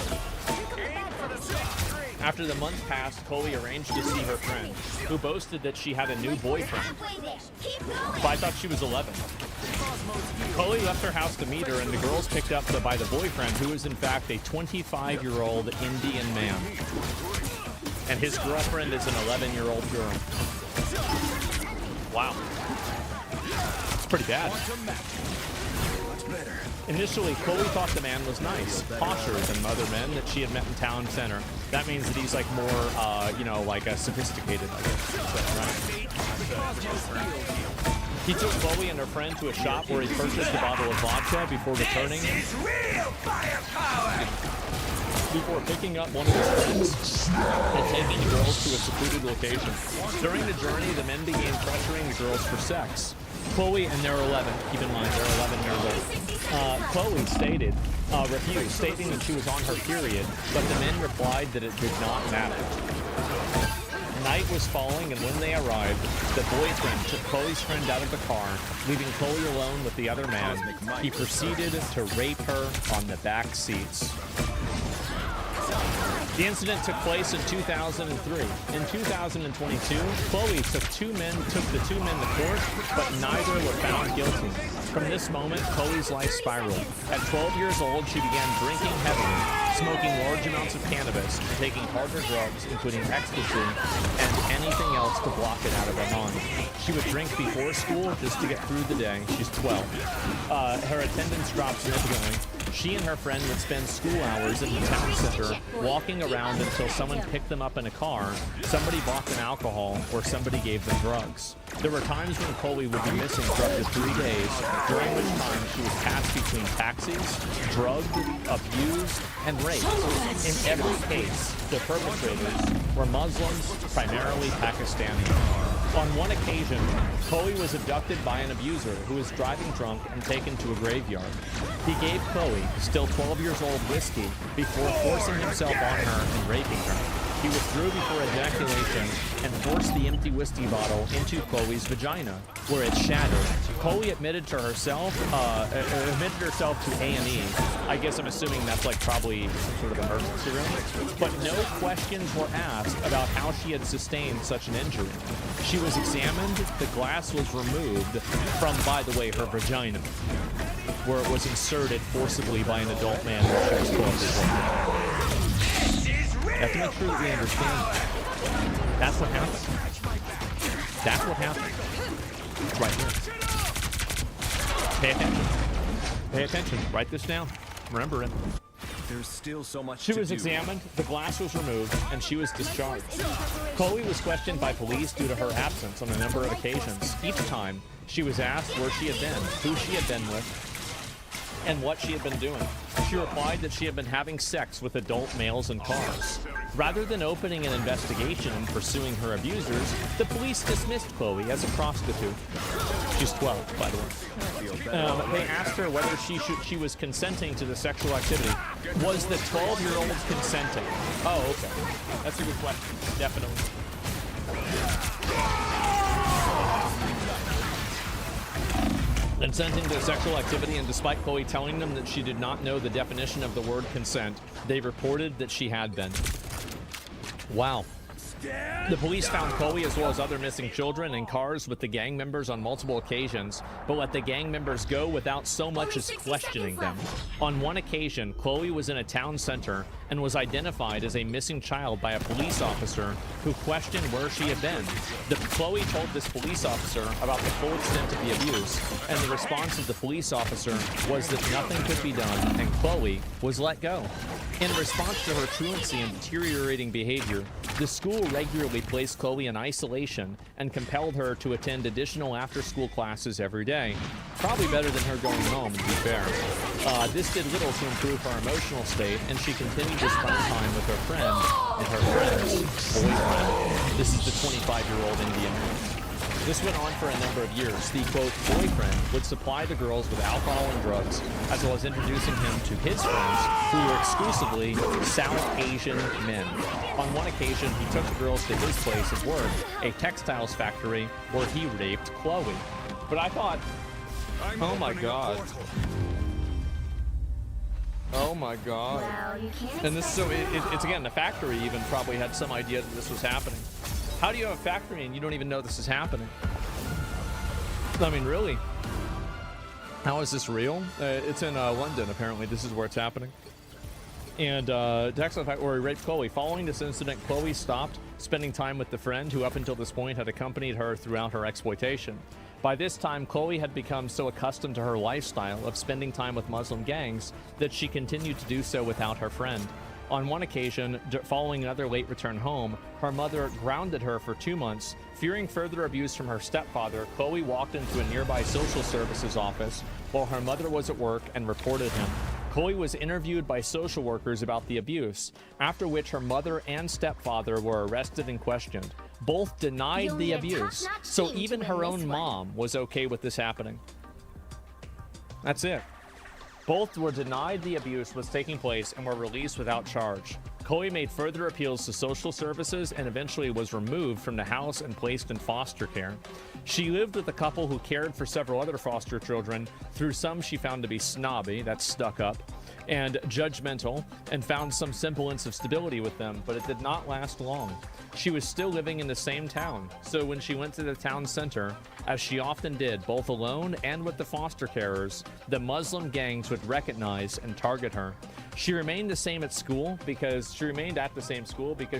After the month passed, Chloe arranged to see her friend, who boasted that she had a new boyfriend. But I thought she was 11. Chloe left her house to meet her, and the girls picked up by the boyfriend, who is in fact a 25-year-old Indian man. And his girlfriend is an 11-year-old girl. Wow. It's pretty bad. Initially, Chloe thought the man was nice, posher than other men that she had met in town center. That means that he's like more, you know, like a sophisticated, I guess. Right? He took Chloe and her friend to a shop where he purchased a bottle of vodka before returning. Before picking up one of his friends and taking the girls to a secluded location. During the journey, the men began pressuring the girls for sex. Chloe, and they're 11, keep in mind, they're 11 years old. Chloe refused, stating that she was on her period, but the men replied that it did not matter. Night was falling, and when they arrived, the boyfriend took Chloe's friend out of the car, leaving Chloe alone with the other man. He proceeded to rape her on the back seats. The incident took place in 2003. In 2022, Chloe took the two men to court, but neither were found guilty. From this moment, Chloe's life spiraled. At 12 years old, she began drinking heavily, smoking large amounts of cannabis, and taking harder drugs, including ecstasy and anything else to block it out of her mind. She would drink before school just to get through the day. She's 12. Her attendance dropped significantly. She and her friend would spend school hours in the town center walking around until someone picked them up in a car, somebody bought them alcohol, or somebody gave them drugs. There were times when Chloe would be missing for up to 3 days, during which time she was passed between taxis, drugged, abused, and raped. In every case, the perpetrators were Muslims, primarily Pakistani. On one occasion, Chloe was abducted by an abuser who was driving drunk and taken to a graveyard. He gave Chloe, still 12 years old, whiskey before forcing himself on her and raping her. He withdrew before ejaculation and forced the empty whiskey bottle into Chloe's vagina, where it shattered. Chloe admitted herself to A&E. I guess I'm assuming that's like probably some sort of emergency room. But no questions were asked about how she had sustained such an injury. She was examined. The glass was removed from, by the way, her vagina, where it was inserted forcibly by an adult man when she was 12 years old. You have to make sure that we understand that. That's what happened. That's what happened. It's right here. Pay attention. Pay attention. Write this down. Remember it. There's still so much She was examined, the glass was removed, and she was discharged. Chloe was questioned by police due to her absence on a number of occasions. Each time, she was asked where she had been, who she had been with, and what she had been doing. She replied that she had been having sex with adult males in cars. Rather than opening an investigation and pursuing her abusers, the police dismissed Chloe as a prostitute. She's 12, by the way. They asked her whether she was consenting to the sexual activity. Was the 12-year-old consenting? Oh, okay. That's a good question. Definitely. Consenting to sexual activity, and despite Chloe telling them that she did not know the definition of the word consent, they reported that she had been. Wow. The police found Chloe as well as other missing children in cars with the gang members on multiple occasions, but let the gang members go without so much as questioning them. On one occasion, Chloe was in a town center and was identified as a missing child by a police officer who questioned where she had been. Chloe told this police officer about the full extent of the abuse, and the response of the police officer was that nothing could be done, and Chloe was let go. In response to her truancy and deteriorating behavior, the school regularly placed Chloe in isolation and compelled her to attend additional after-school classes every day. Probably better than her going home, to be fair. This did little to improve her emotional state, and she continued to spend time with her friend and her friend's boyfriend. This is the 25-year-old Indian man. This went on for a number of years. The, quote, boyfriend would supply the girls with alcohol and drugs, as well as introducing him to his friends, who were exclusively South Asian men. On one occasion, he took the girls to his place of work, a textiles factory, where he raped Chloe. But I thought, oh my god. Oh my god. And this, so it's again, the factory even probably had some idea that this was happening. How do you have a factory and you don't even know this is happening? I mean, really? How is this real? It's in London, apparently. This is where it's happening. And textile factory where he raped Chloe. Following this incident, Chloe stopped spending time with the friend who up until this point had accompanied her throughout her exploitation. By this time, Chloe had become so accustomed to her lifestyle of spending time with Muslim gangs that she continued to do so without her friend. On one occasion, following another late return home, her mother grounded her for 2 months. Fearing further abuse from her stepfather, Chloe walked into a nearby social services office while her mother was at work and reported him. Chloe was interviewed by social workers about the abuse, after which her mother and stepfather were arrested and questioned. Both denied the abuse, so even her own mom was okay with this happening. That's it. Both were denied the abuse was taking place and were released without charge. Chloe made further appeals to social services and eventually was removed from the house and placed in foster care. She lived with a couple who cared for several other foster children. Through some she found to be snobby, that's stuck up, and judgmental, and found some semblance of stability with them, but it did not last long. She was still living in the same town, so when she went to the town center, as she often did, both alone and with the foster carers, the Muslim gangs would recognize and target her. She remained at the same school because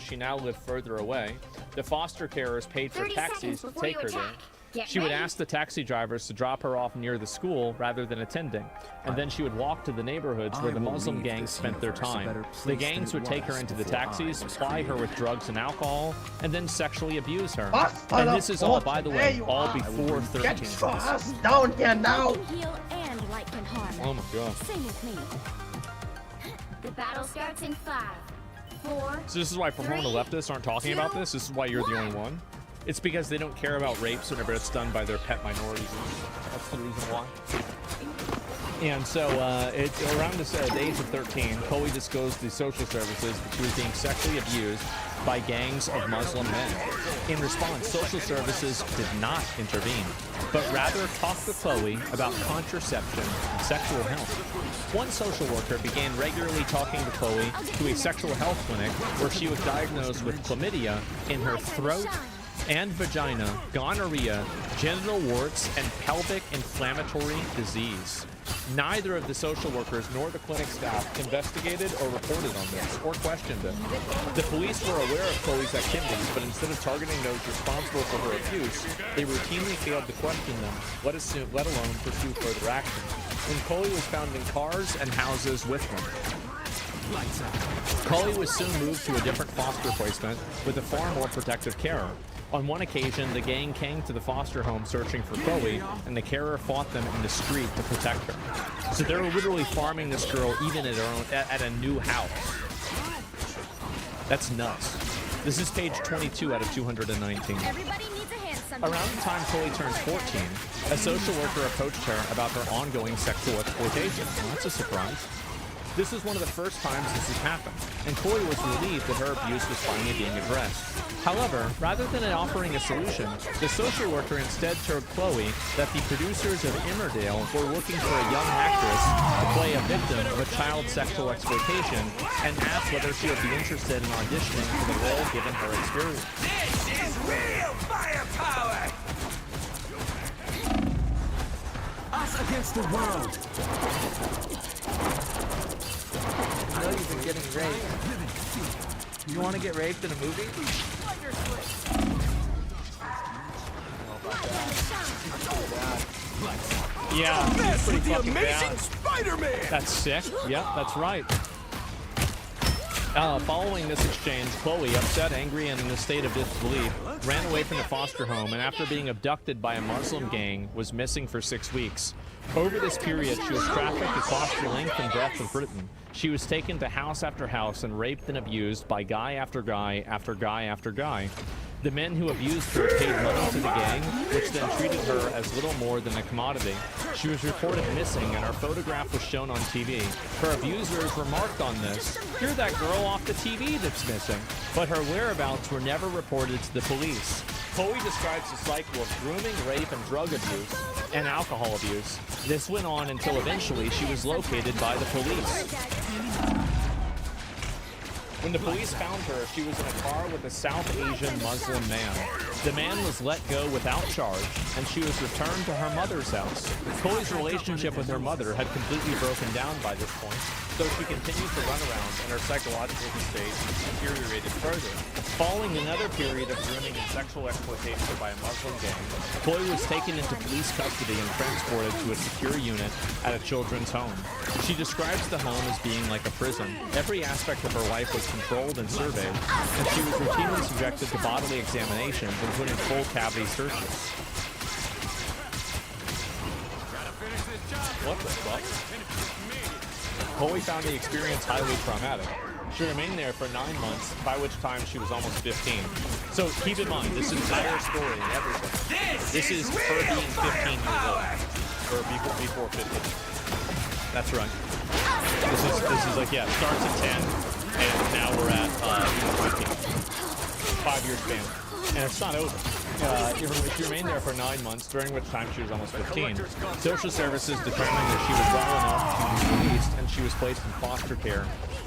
she now lived further away. The foster carers paid for taxis to take her there. She would ask the taxi drivers to drop her off near the school rather than attending, and then she would walk to the neighborhoods where the Muslim gangs spent their time. The gangs would take her into the taxis, ply her with drugs and alcohol, and then sexually abuse her. And this is all, by the way, all before 13. Get your ass down here now! Oh my god. Sing with me. The battle starts in 5, 4. So this is why Proponent leftists aren't talking about this? This is why you're the only one? It's because they don't care about rapes whenever it's done by their pet minorities. That's the reason why. And so, around the age of 13, Chloe disclosed to social services that she was being sexually abused by gangs of Muslim men. In response, social services did not intervene, but rather talked to Chloe about contraception and sexual health. One social worker began regularly talking to Chloe to a sexual health clinic where she was diagnosed with chlamydia in her throat and vagina, gonorrhea, genital warts, and pelvic inflammatory disease. Neither of the social workers nor the clinic staff investigated or reported on this or questioned it. The police were aware of Chloe's activities, but instead of targeting those responsible for her abuse, they routinely failed to question them, let alone pursue further action. And Chloe was found in cars and houses with them. Chloe was soon moved to a different foster placement with a far more protective care. On one occasion, the gang came to the foster home searching for Chloe, and the carer fought them in the street to protect her. So they were literally farming this girl even at a new house. That's nuts. This is page 22 out of 219. Everybody needs a hand sometimes. Around the time Chloe turned 14, a social worker approached her about her ongoing sexual exploitation. Well, that's a surprise. This is one of the first times this has happened, and Chloe was relieved that her abuse was finally being addressed. However, rather than offering a solution, the social worker instead told Chloe that the producers of Emmerdale were looking for a young actress to play a victim of a child sexual exploitation and asked whether she would be interested in auditioning for the role given her experience. This is real firepower! Us against the world! I know you've been getting raped. You want to get raped in a movie? Yeah, that's pretty fucking bad. Spider-Man! That's sick. Yep, that's right. Following this exchange, Chloe, upset, angry, and in a state of disbelief, ran away from the foster home and after being abducted by a Muslim gang, was missing for 6 weeks. Over this period, she was trafficked across the length and breadth of Britain. She was taken to house after house and raped and abused by guy after guy after guy after guy. The men who abused her paid money to the gang, which then treated her as little more than a commodity. She was reported missing, and her photograph was shown on TV. Her abusers remarked on this. "You're that girl off the TV that's missing." But her whereabouts were never reported to the police. Chloe describes a cycle of grooming, rape, and drug abuse, and alcohol abuse. This went on until eventually she was located by the police. When the police found her, she was in a car with a South Asian Muslim man. The man was let go without charge, and she was returned to her mother's house. Chloe's relationship with her mother had completely broken down by this point, so she continued to run around, and her psychological state deteriorated further. Following another period of grooming and sexual exploitation by a Muslim gang, Chloe was taken into police custody and transported to a secure unit at a children's home. She describes the home as being like a prison. Every aspect of her life was controlled and surveyed, and she was routinely subjected to bodily examinations, including full cavity searches. What the fuck? Chloe found the experience highly traumatic. She remained there for 9 months, by which time she was almost 15. So keep in mind, this entire story and everything, this is her being 15 years old, or before 15. That's right. This is like, yeah, it starts at 10, and now we're at 15. 5-year span. And it's not over. She remained there for 9 months, during which time she was almost 15. Social services determined that she was well enough to be released, and she was placed in foster care,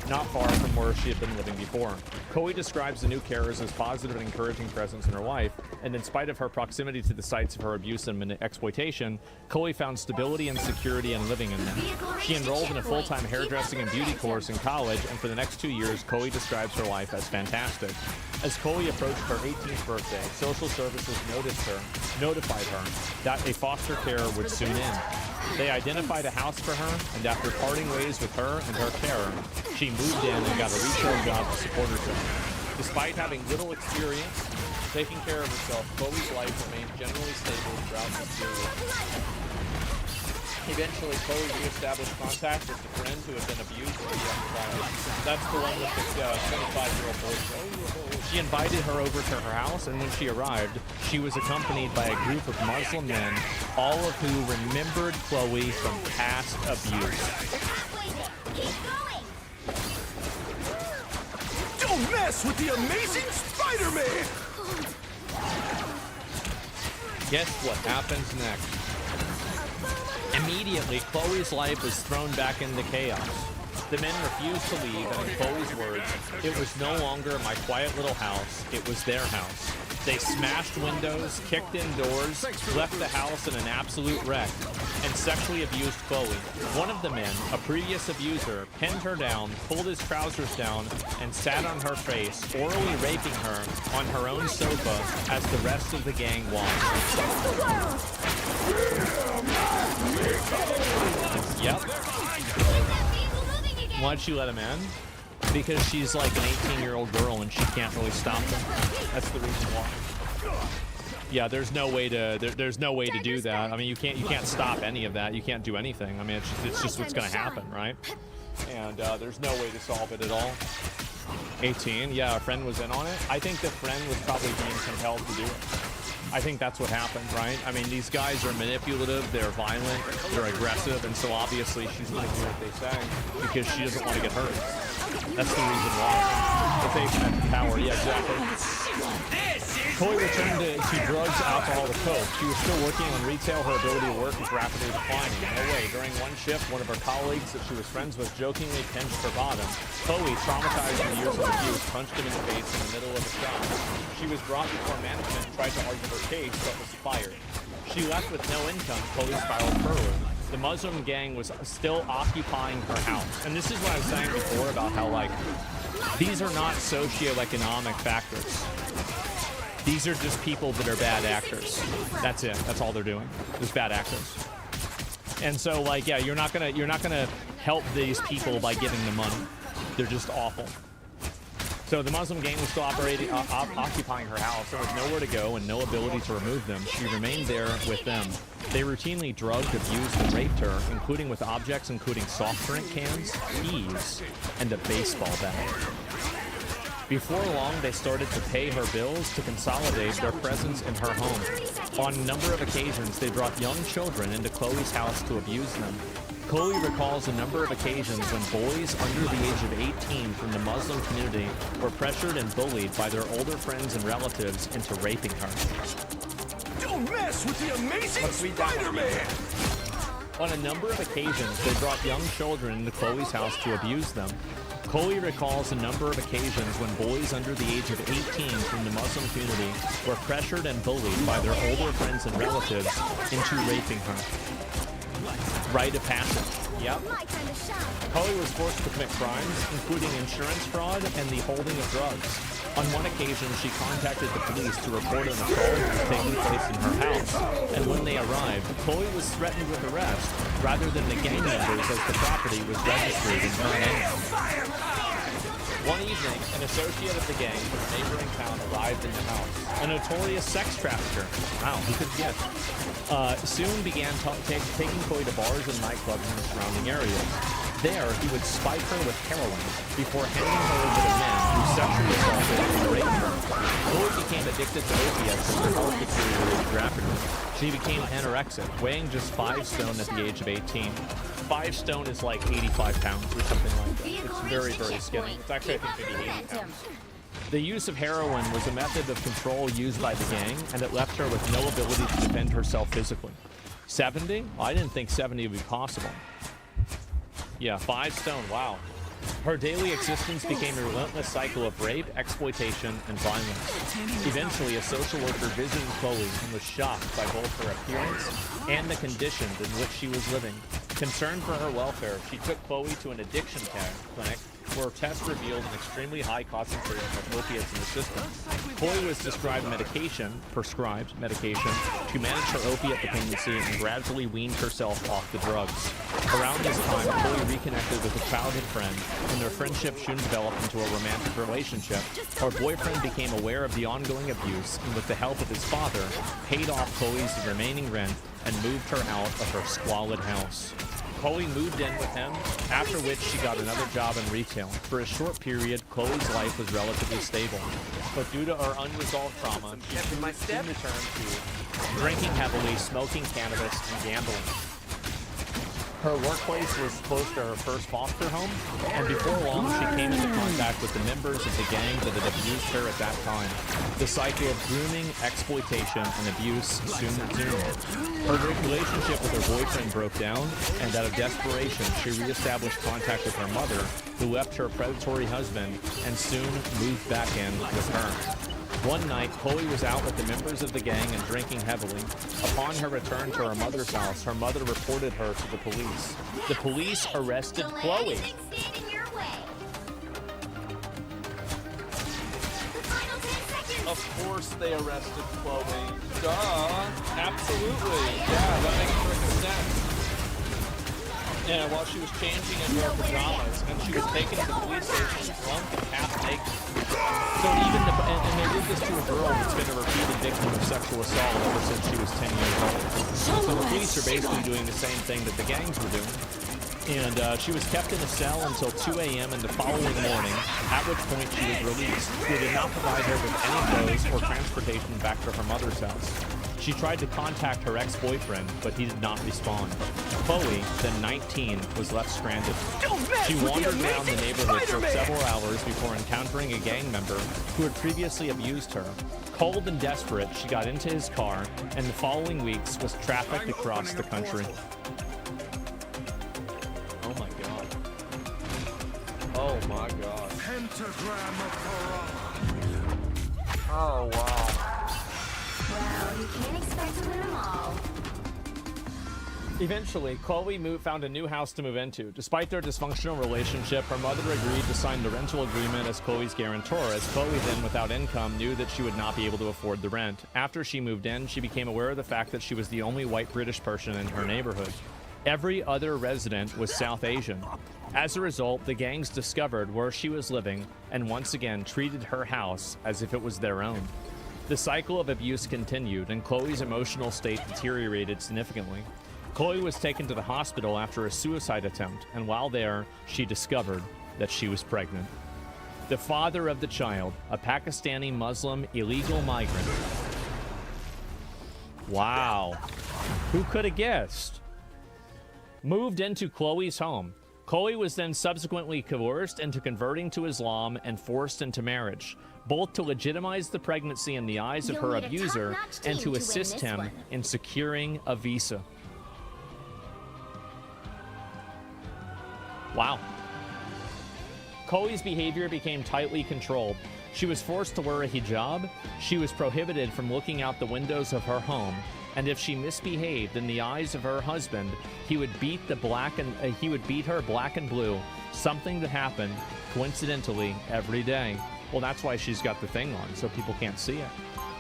not far from where she had been living before. Chloe describes the new carers as positive and encouraging presence in her life, and in spite of her proximity to the sites of her abuse and exploitation, Chloe found stability and security in living in them. She enrolled in a full-time hairdressing and beauty course in college, and for the next 2 years, Chloe describes her life as fantastic. As Chloe approached her 18th birthday, social services notified her that a foster care would soon end. They identified a house for her, and after parting ways with her and her carer, she moved in and got a retail job to support herself. Despite having little experience taking care of herself, Chloe's life remained generally stable throughout this period. Eventually, Chloe re-established contact with the friend who had been abused as a young child. That's the one with the 25-year-old boyfriend. She invited her over to her house, and when she arrived, she was accompanied by a group of Muslim men, all of who remembered Chloe from past abuse. Don't mess with the amazing Spider-Man! Guess what happens next? Immediately, Chloe's life was thrown back into chaos. The men refused to leave, and in Chloe's words, it was no longer my quiet little house, it was their house. They smashed windows, kicked in doors, left the house in an absolute wreck, and sexually abused Chloe. One of the men, a previous abuser, pinned her down, pulled his trousers down, and sat on her face, orally raping her on her own sofa as the rest of the gang watched. Yep. Why'd she let him in? Because she's like an 18-year-old girl and she can't really stop them. That's the reason why. Yeah, there's no way to there's no way to do that. I mean, you can't stop any of that. You can't do anything. I mean, it's just what's gonna happen, right? And there's no way to solve it at all. 18, yeah, a friend was in on it. I think the friend was probably being compelled to do it. I think that's what happened, right? I mean, these guys are manipulative, they're violent, they're aggressive, and so obviously she's going to do what they say because she doesn't want to get hurt. That's the reason why. If they have the power, yeah, exactly. Chloe returned to drugs, alcohol, to coke. She was still working on retail. Her ability to work was rapidly declining. No way. During one shift, one of her colleagues that she was friends with jokingly pinched her bottom. Chloe, traumatized from years of abuse, punched him in the face in the middle of a shop. She was brought before management and tried to argue her case, but was fired. She left with no income. Chloe spiraled forward. The Muslim gang was still occupying her house. And this is what I was saying before about how, like, these are not socioeconomic factors. These are just people that are bad actors. That's it. That's all they're doing. Just bad actors. And so, like, yeah, you're not gonna help these people by giving them money. They're just awful. So the Muslim gang was still occupying her house. There was nowhere to go and no ability to remove them. She remained there with them. They routinely drugged, abused, and raped her, including with objects including soft drink cans, keys, and a baseball bat. Before long, they started to pay her bills to consolidate their presence in her home. On a number of occasions, they brought young children into Chloe's house to abuse them. Chloe recalls a number of occasions when boys under the age of 18 from the Muslim community were pressured and bullied by their older friends and relatives into raping her. Don't mess with the amazing Spider-Man! On a number of occasions, they brought young children into Chloe's house to abuse them. Chloe recalls a number of occasions when boys under the age of 18 from the Muslim community were pressured and bullied by their older friends and relatives into raping her. Rite of passage. Yep. Chloe was forced to commit crimes, including insurance fraud and the holding of drugs. On one occasion, she contacted the police to report an assault that was taking place in her house, and when they arrived, Chloe was threatened with arrest rather than the gang members, as the property was registered in her name. One evening, an associate of the gang from a neighboring town arrived in the house. A notorious sex trafficker. Wow, who could guess? Soon began taking Chloe to bars and nightclubs in the surrounding areas. There, he would spike her with heroin before handing her over to men who sexually assaulted and raped her. Chloe became addicted to opiates as her health deteriorated rapidly. She became anorexic, weighing just 5 stone at the age of 18. 5 stone is like 85 pounds or something like that. It's very, very skinny. It's actually, I think, maybe 80 pounds. The use of heroin was a method of control used by the gang, and it left her with no ability to defend herself physically. 70? Well, I didn't think 70 would be possible. Yeah, 5 stone, wow. Her daily existence became a relentless cycle of rape, exploitation, and violence. Eventually, a social worker visited Chloe and was shocked by both her appearance and the conditions in which she was living. Concerned for her welfare, she took Chloe to an addiction clinic where tests revealed an extremely high concentration of opiates in the system. Chloe was prescribed medication to manage her opiate dependency and gradually weaned herself off the drugs. Around this time, Chloe reconnected with a childhood friend, and their friendship soon developed into a romantic relationship. Her boyfriend became aware of the ongoing abuse, and with the help of his father, paid off Chloe's remaining rent and moved her out of her squalid house. Chloe moved in with him, after which she got another job in retail. For a short period, Chloe's life was relatively stable, but due to her unresolved trauma, she soon returned to drinking heavily, smoking cannabis, and gambling. Her workplace was close to her first foster home, and before long, she came into contact with the members of the gang that had abused her at that time. The cycle of grooming, exploitation, and abuse soon resumed. Her relationship with her boyfriend broke down, and out of desperation, she reestablished contact with her mother, who left her predatory husband and soon moved back in with her. One night, Chloe was out with the members of the gang and drinking heavily. Upon her return to her mother's house, her mother reported her to the police. The police arrested Chloe. Of course they arrested Chloe. Duh. Absolutely. Yeah, that makes perfect sense. Yeah, while she was changing into her pajamas, and she was taken to the police station drunk and half naked. So even and they did this to a girl that's been a repeated victim of sexual assault ever since she was 10 years old. So the police are basically doing the same thing that the gangs were doing. And she was kept in a cell until 2 a.m. in the following morning, at which point she was released. They did not provide her with any clothes or transportation back to her mother's house. She tried to contact her ex-boyfriend, but he did not respond. Chloe, then 19, was left stranded. She wandered around the neighborhood for several hours before encountering a gang member who had previously abused her. Cold and desperate, she got into his car, and the following weeks was trafficked across the country. Oh my god. Oh my god. Pentagram of Parama. Oh wow. Well, you can't expect to win them all. Eventually, Chloe found a new house to move into. Despite their dysfunctional relationship, her mother agreed to sign the rental agreement as Chloe's guarantor, as Chloe then, without income, knew that she would not be able to afford the rent. After she moved in, she became aware of the fact that she was the only white British person in her neighborhood. Every other resident was South Asian. As a result, the gangs discovered where she was living and once again treated her house as if it was their own. The cycle of abuse continued, and Chloe's emotional state deteriorated significantly. Chloe was taken to the hospital after a suicide attempt, and while there, she discovered that she was pregnant. The father of the child, a Pakistani Muslim illegal migrant. Wow. Who could have guessed? Moved into Chloe's home. Chloe was then subsequently coerced into converting to Islam and forced into marriage, both to legitimize the pregnancy in the eyes of her abuser and to assist him in securing a visa. Wow. Chloe's behavior became tightly controlled. She was forced to wear a hijab. She was prohibited from looking out the windows of her home. And if she misbehaved in the eyes of her husband, he would beat her black and blue, something that happened coincidentally every day. Well, that's why she's got the thing on, so people can't see it.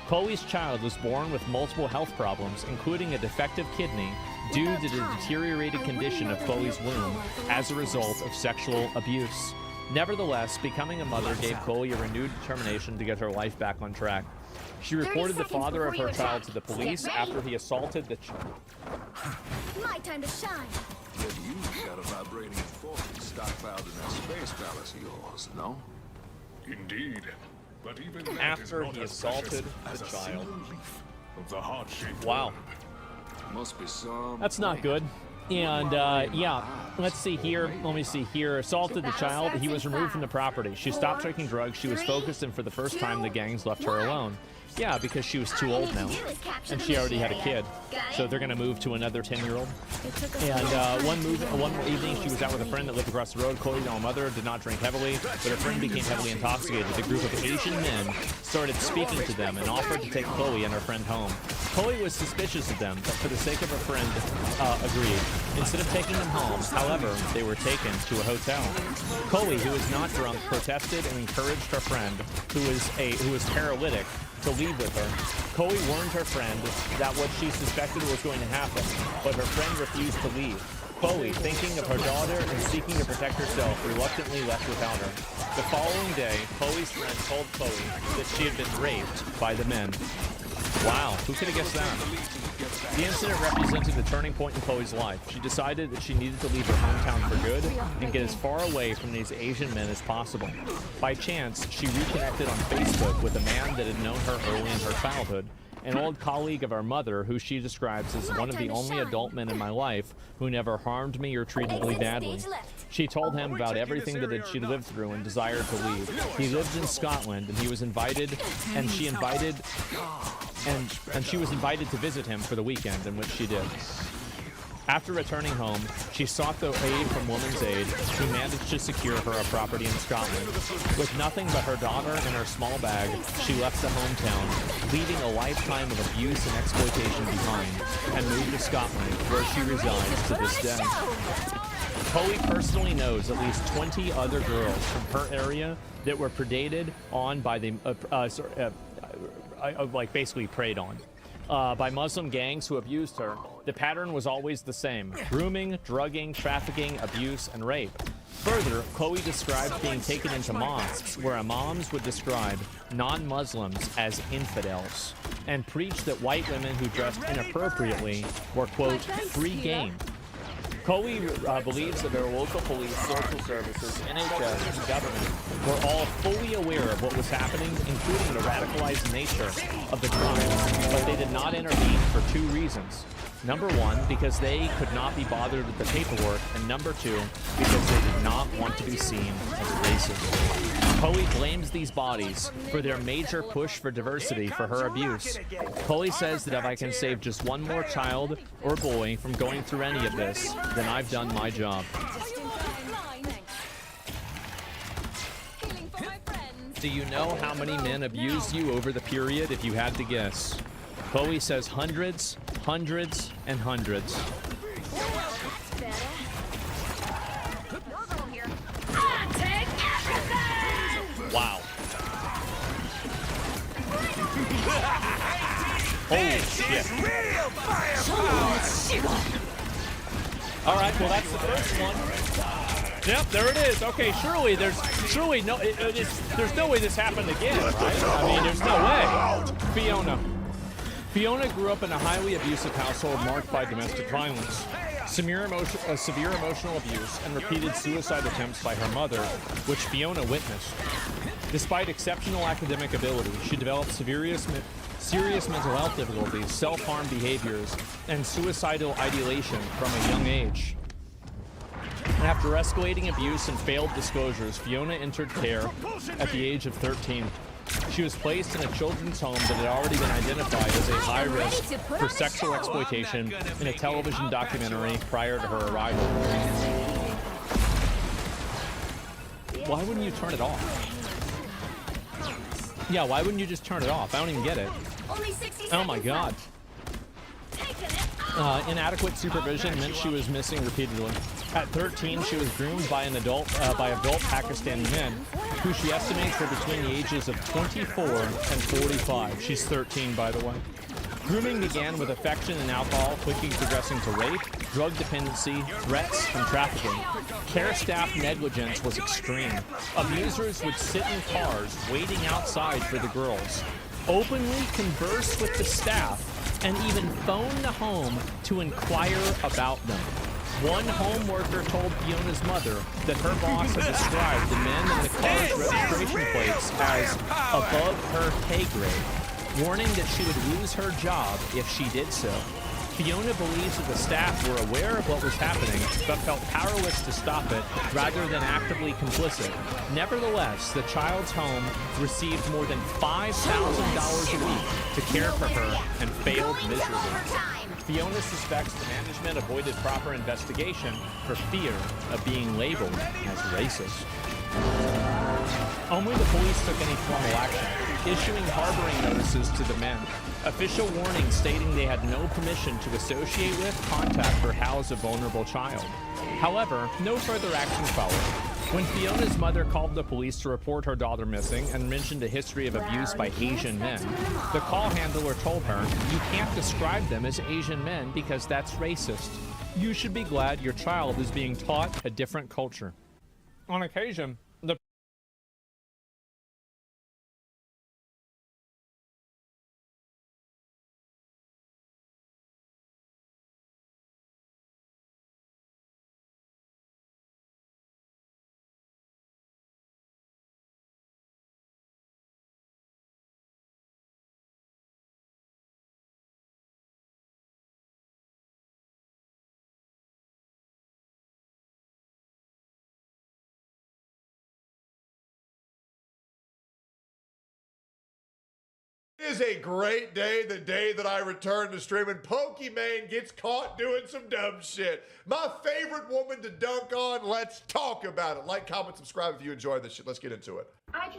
Chloe's child was born with multiple health problems, including a defective kidney, due to the deteriorated condition of Chloe's womb as a result of sexual abuse. Nevertheless, becoming a mother gave Chloe a renewed determination to get her life back on track. She reported the father of her child to the police after he assaulted the child. My time to shine. Yet you've got a vibrating force stockpiled in that space palace of yours, no? Indeed. But even that After is not he as assaulted precious the as a child. single leaf of the heart-shaped Wow. orb. Must be some. That's not good. And yeah, let's see here. Let me see here. Assaulted the child. He was removed from the property. She stopped taking drugs. She was focused, and for the first time, the gangs left her alone. Yeah, because she was too old now, and she already had a kid. So they're gonna move to another 10-year-old. And one evening, she was out with a friend that lived across the road. Chloe's own mother did not drink heavily, but her friend became heavily intoxicated. A group of Asian men started speaking to them and offered to take Chloe and her friend home. Chloe was suspicious of them, but for the sake of her friend, agreed. Instead of taking them home, however, they were taken to a hotel. Chloe, who was not drunk, protested and encouraged her friend, who was paralytic, to leave with her. Chloe warned her friend that what she suspected was going to happen, but her friend refused to leave. Chloe, thinking of her daughter and seeking to protect herself, reluctantly left without her. The following day, Chloe's friend told Chloe that she had been raped by the men. Wow, who could have guessed that? The incident represented a turning point in Chloe's life. She decided that she needed to leave her hometown for good and get as far away from these Asian men as possible. By chance, she reconnected on Facebook with a man that had known her early in her childhood, an old colleague of our mother who she describes as one of the only adult men in my life who never harmed me or treated me badly. She told him about everything that she lived through and desired to leave. He lived in Scotland, and he was invited, and she was invited to visit him for the weekend, in which she did. After returning home, she sought the aid from Women's Aid, who managed to secure her a property in Scotland. With nothing but her daughter and her small bag, she left the hometown, leaving a lifetime of abuse and exploitation behind, and moved to Scotland, where she resides to this day. Chloe personally knows at least 20 other girls from her area that were predated on by the, basically preyed on by Muslim gangs who abused her. The pattern was always the same: grooming, drugging, trafficking, abuse, and rape. Further, Chloe described being taken into mosques where imams would describe non-Muslims as infidels and preach that white women who dressed inappropriately were, quote, free game. Chloe believes that her local police, social services, NHS, and government were all fully aware of what was happening, including the radicalized nature of the crime, but they did not intervene for two reasons. Number one, because they could not be bothered with the paperwork, and number two, because they did not want to be seen as racist. Chloe blames these bodies for their major push for diversity for her abuse. Chloe says that if I can save just one more child or boy from going through any of this, then I've done my job. Do you know how many men abused you over the period, if you had to guess? Chloe says hundreds, hundreds, and hundreds. Wow. Holy shit. All right, well, that's the first one. Yep, there it is. Okay, surely there's no there's no way this happened again, right? I mean, there's no way. Fiona grew up in a highly abusive household marked by domestic violence, severe emotional abuse, and repeated suicide attempts by her mother, which Fiona witnessed. Despite exceptional academic ability, she developed serious mental health difficulties, self-harm behaviors, and suicidal ideation from a young age. And after escalating abuse and failed disclosures, Fiona entered care at the age of 13. She was placed in a children's home that had already been identified as a high risk for sexual exploitation in a television documentary prior to her arrival. Why wouldn't you turn it off? Yeah, why wouldn't you just turn it off? I don't even get it. Oh my god. Inadequate supervision meant she was missing repeatedly. At 13, she was groomed by adult Pakistani men, who she estimates were between the ages of 24 and 45. She's 13, by the way. Grooming began with affection and alcohol, quickly progressing to rape, drug dependency, threats, and trafficking. Care staff negligence was extreme. Abusers would sit in cars waiting outside for the girls, openly converse with the staff, and even phone the home to inquire about them. One home worker told Fiona's mother that her boss had described the men in the car's registration plates as above her pay grade, warning that she would lose her job if she did so. Fiona believes that the staff were aware of what was happening, but felt powerless to stop it rather than actively complicit. Nevertheless, the child's home received more than $5,000 a week to care for her and failed miserably. Fiona suspects the management avoided proper investigation for fear of being labeled as racist. Only the police took any formal action, issuing harboring notices to the men. Official warnings stating they had no permission to associate with, contact, or house a vulnerable child. However, no further action followed. When Fiona's mother called the police to report her daughter missing and mentioned a history of abuse by Asian men, the call handler told her, "You can't describe them as Asian men because that's racist. You should be glad your child is being taught a different culture." On occasion, the It is a great day, the day that I return to streaming. Pokimane gets caught doing some dumb shit. My favorite woman to dunk on. Let's talk about it. Like, comment, subscribe if you enjoy this shit. Let's get into it. I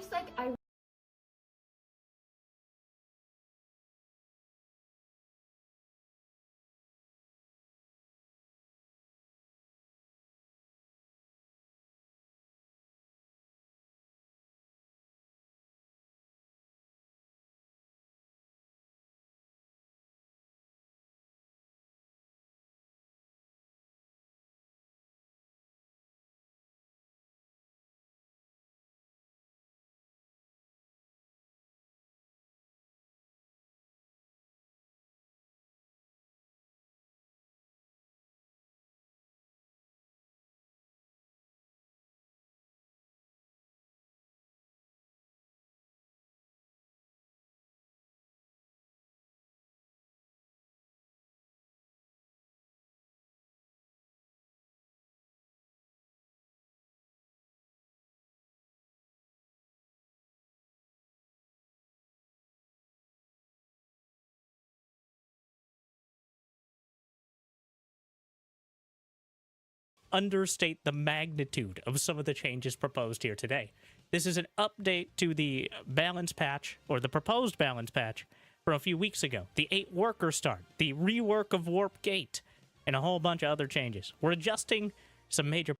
understate the magnitude of some of the changes proposed here today. This is an update to the balance patch, or the proposed balance patch, from a few weeks ago. The 8-worker start, the rework of Warp Gate, and a whole bunch of other changes. We're adjusting some major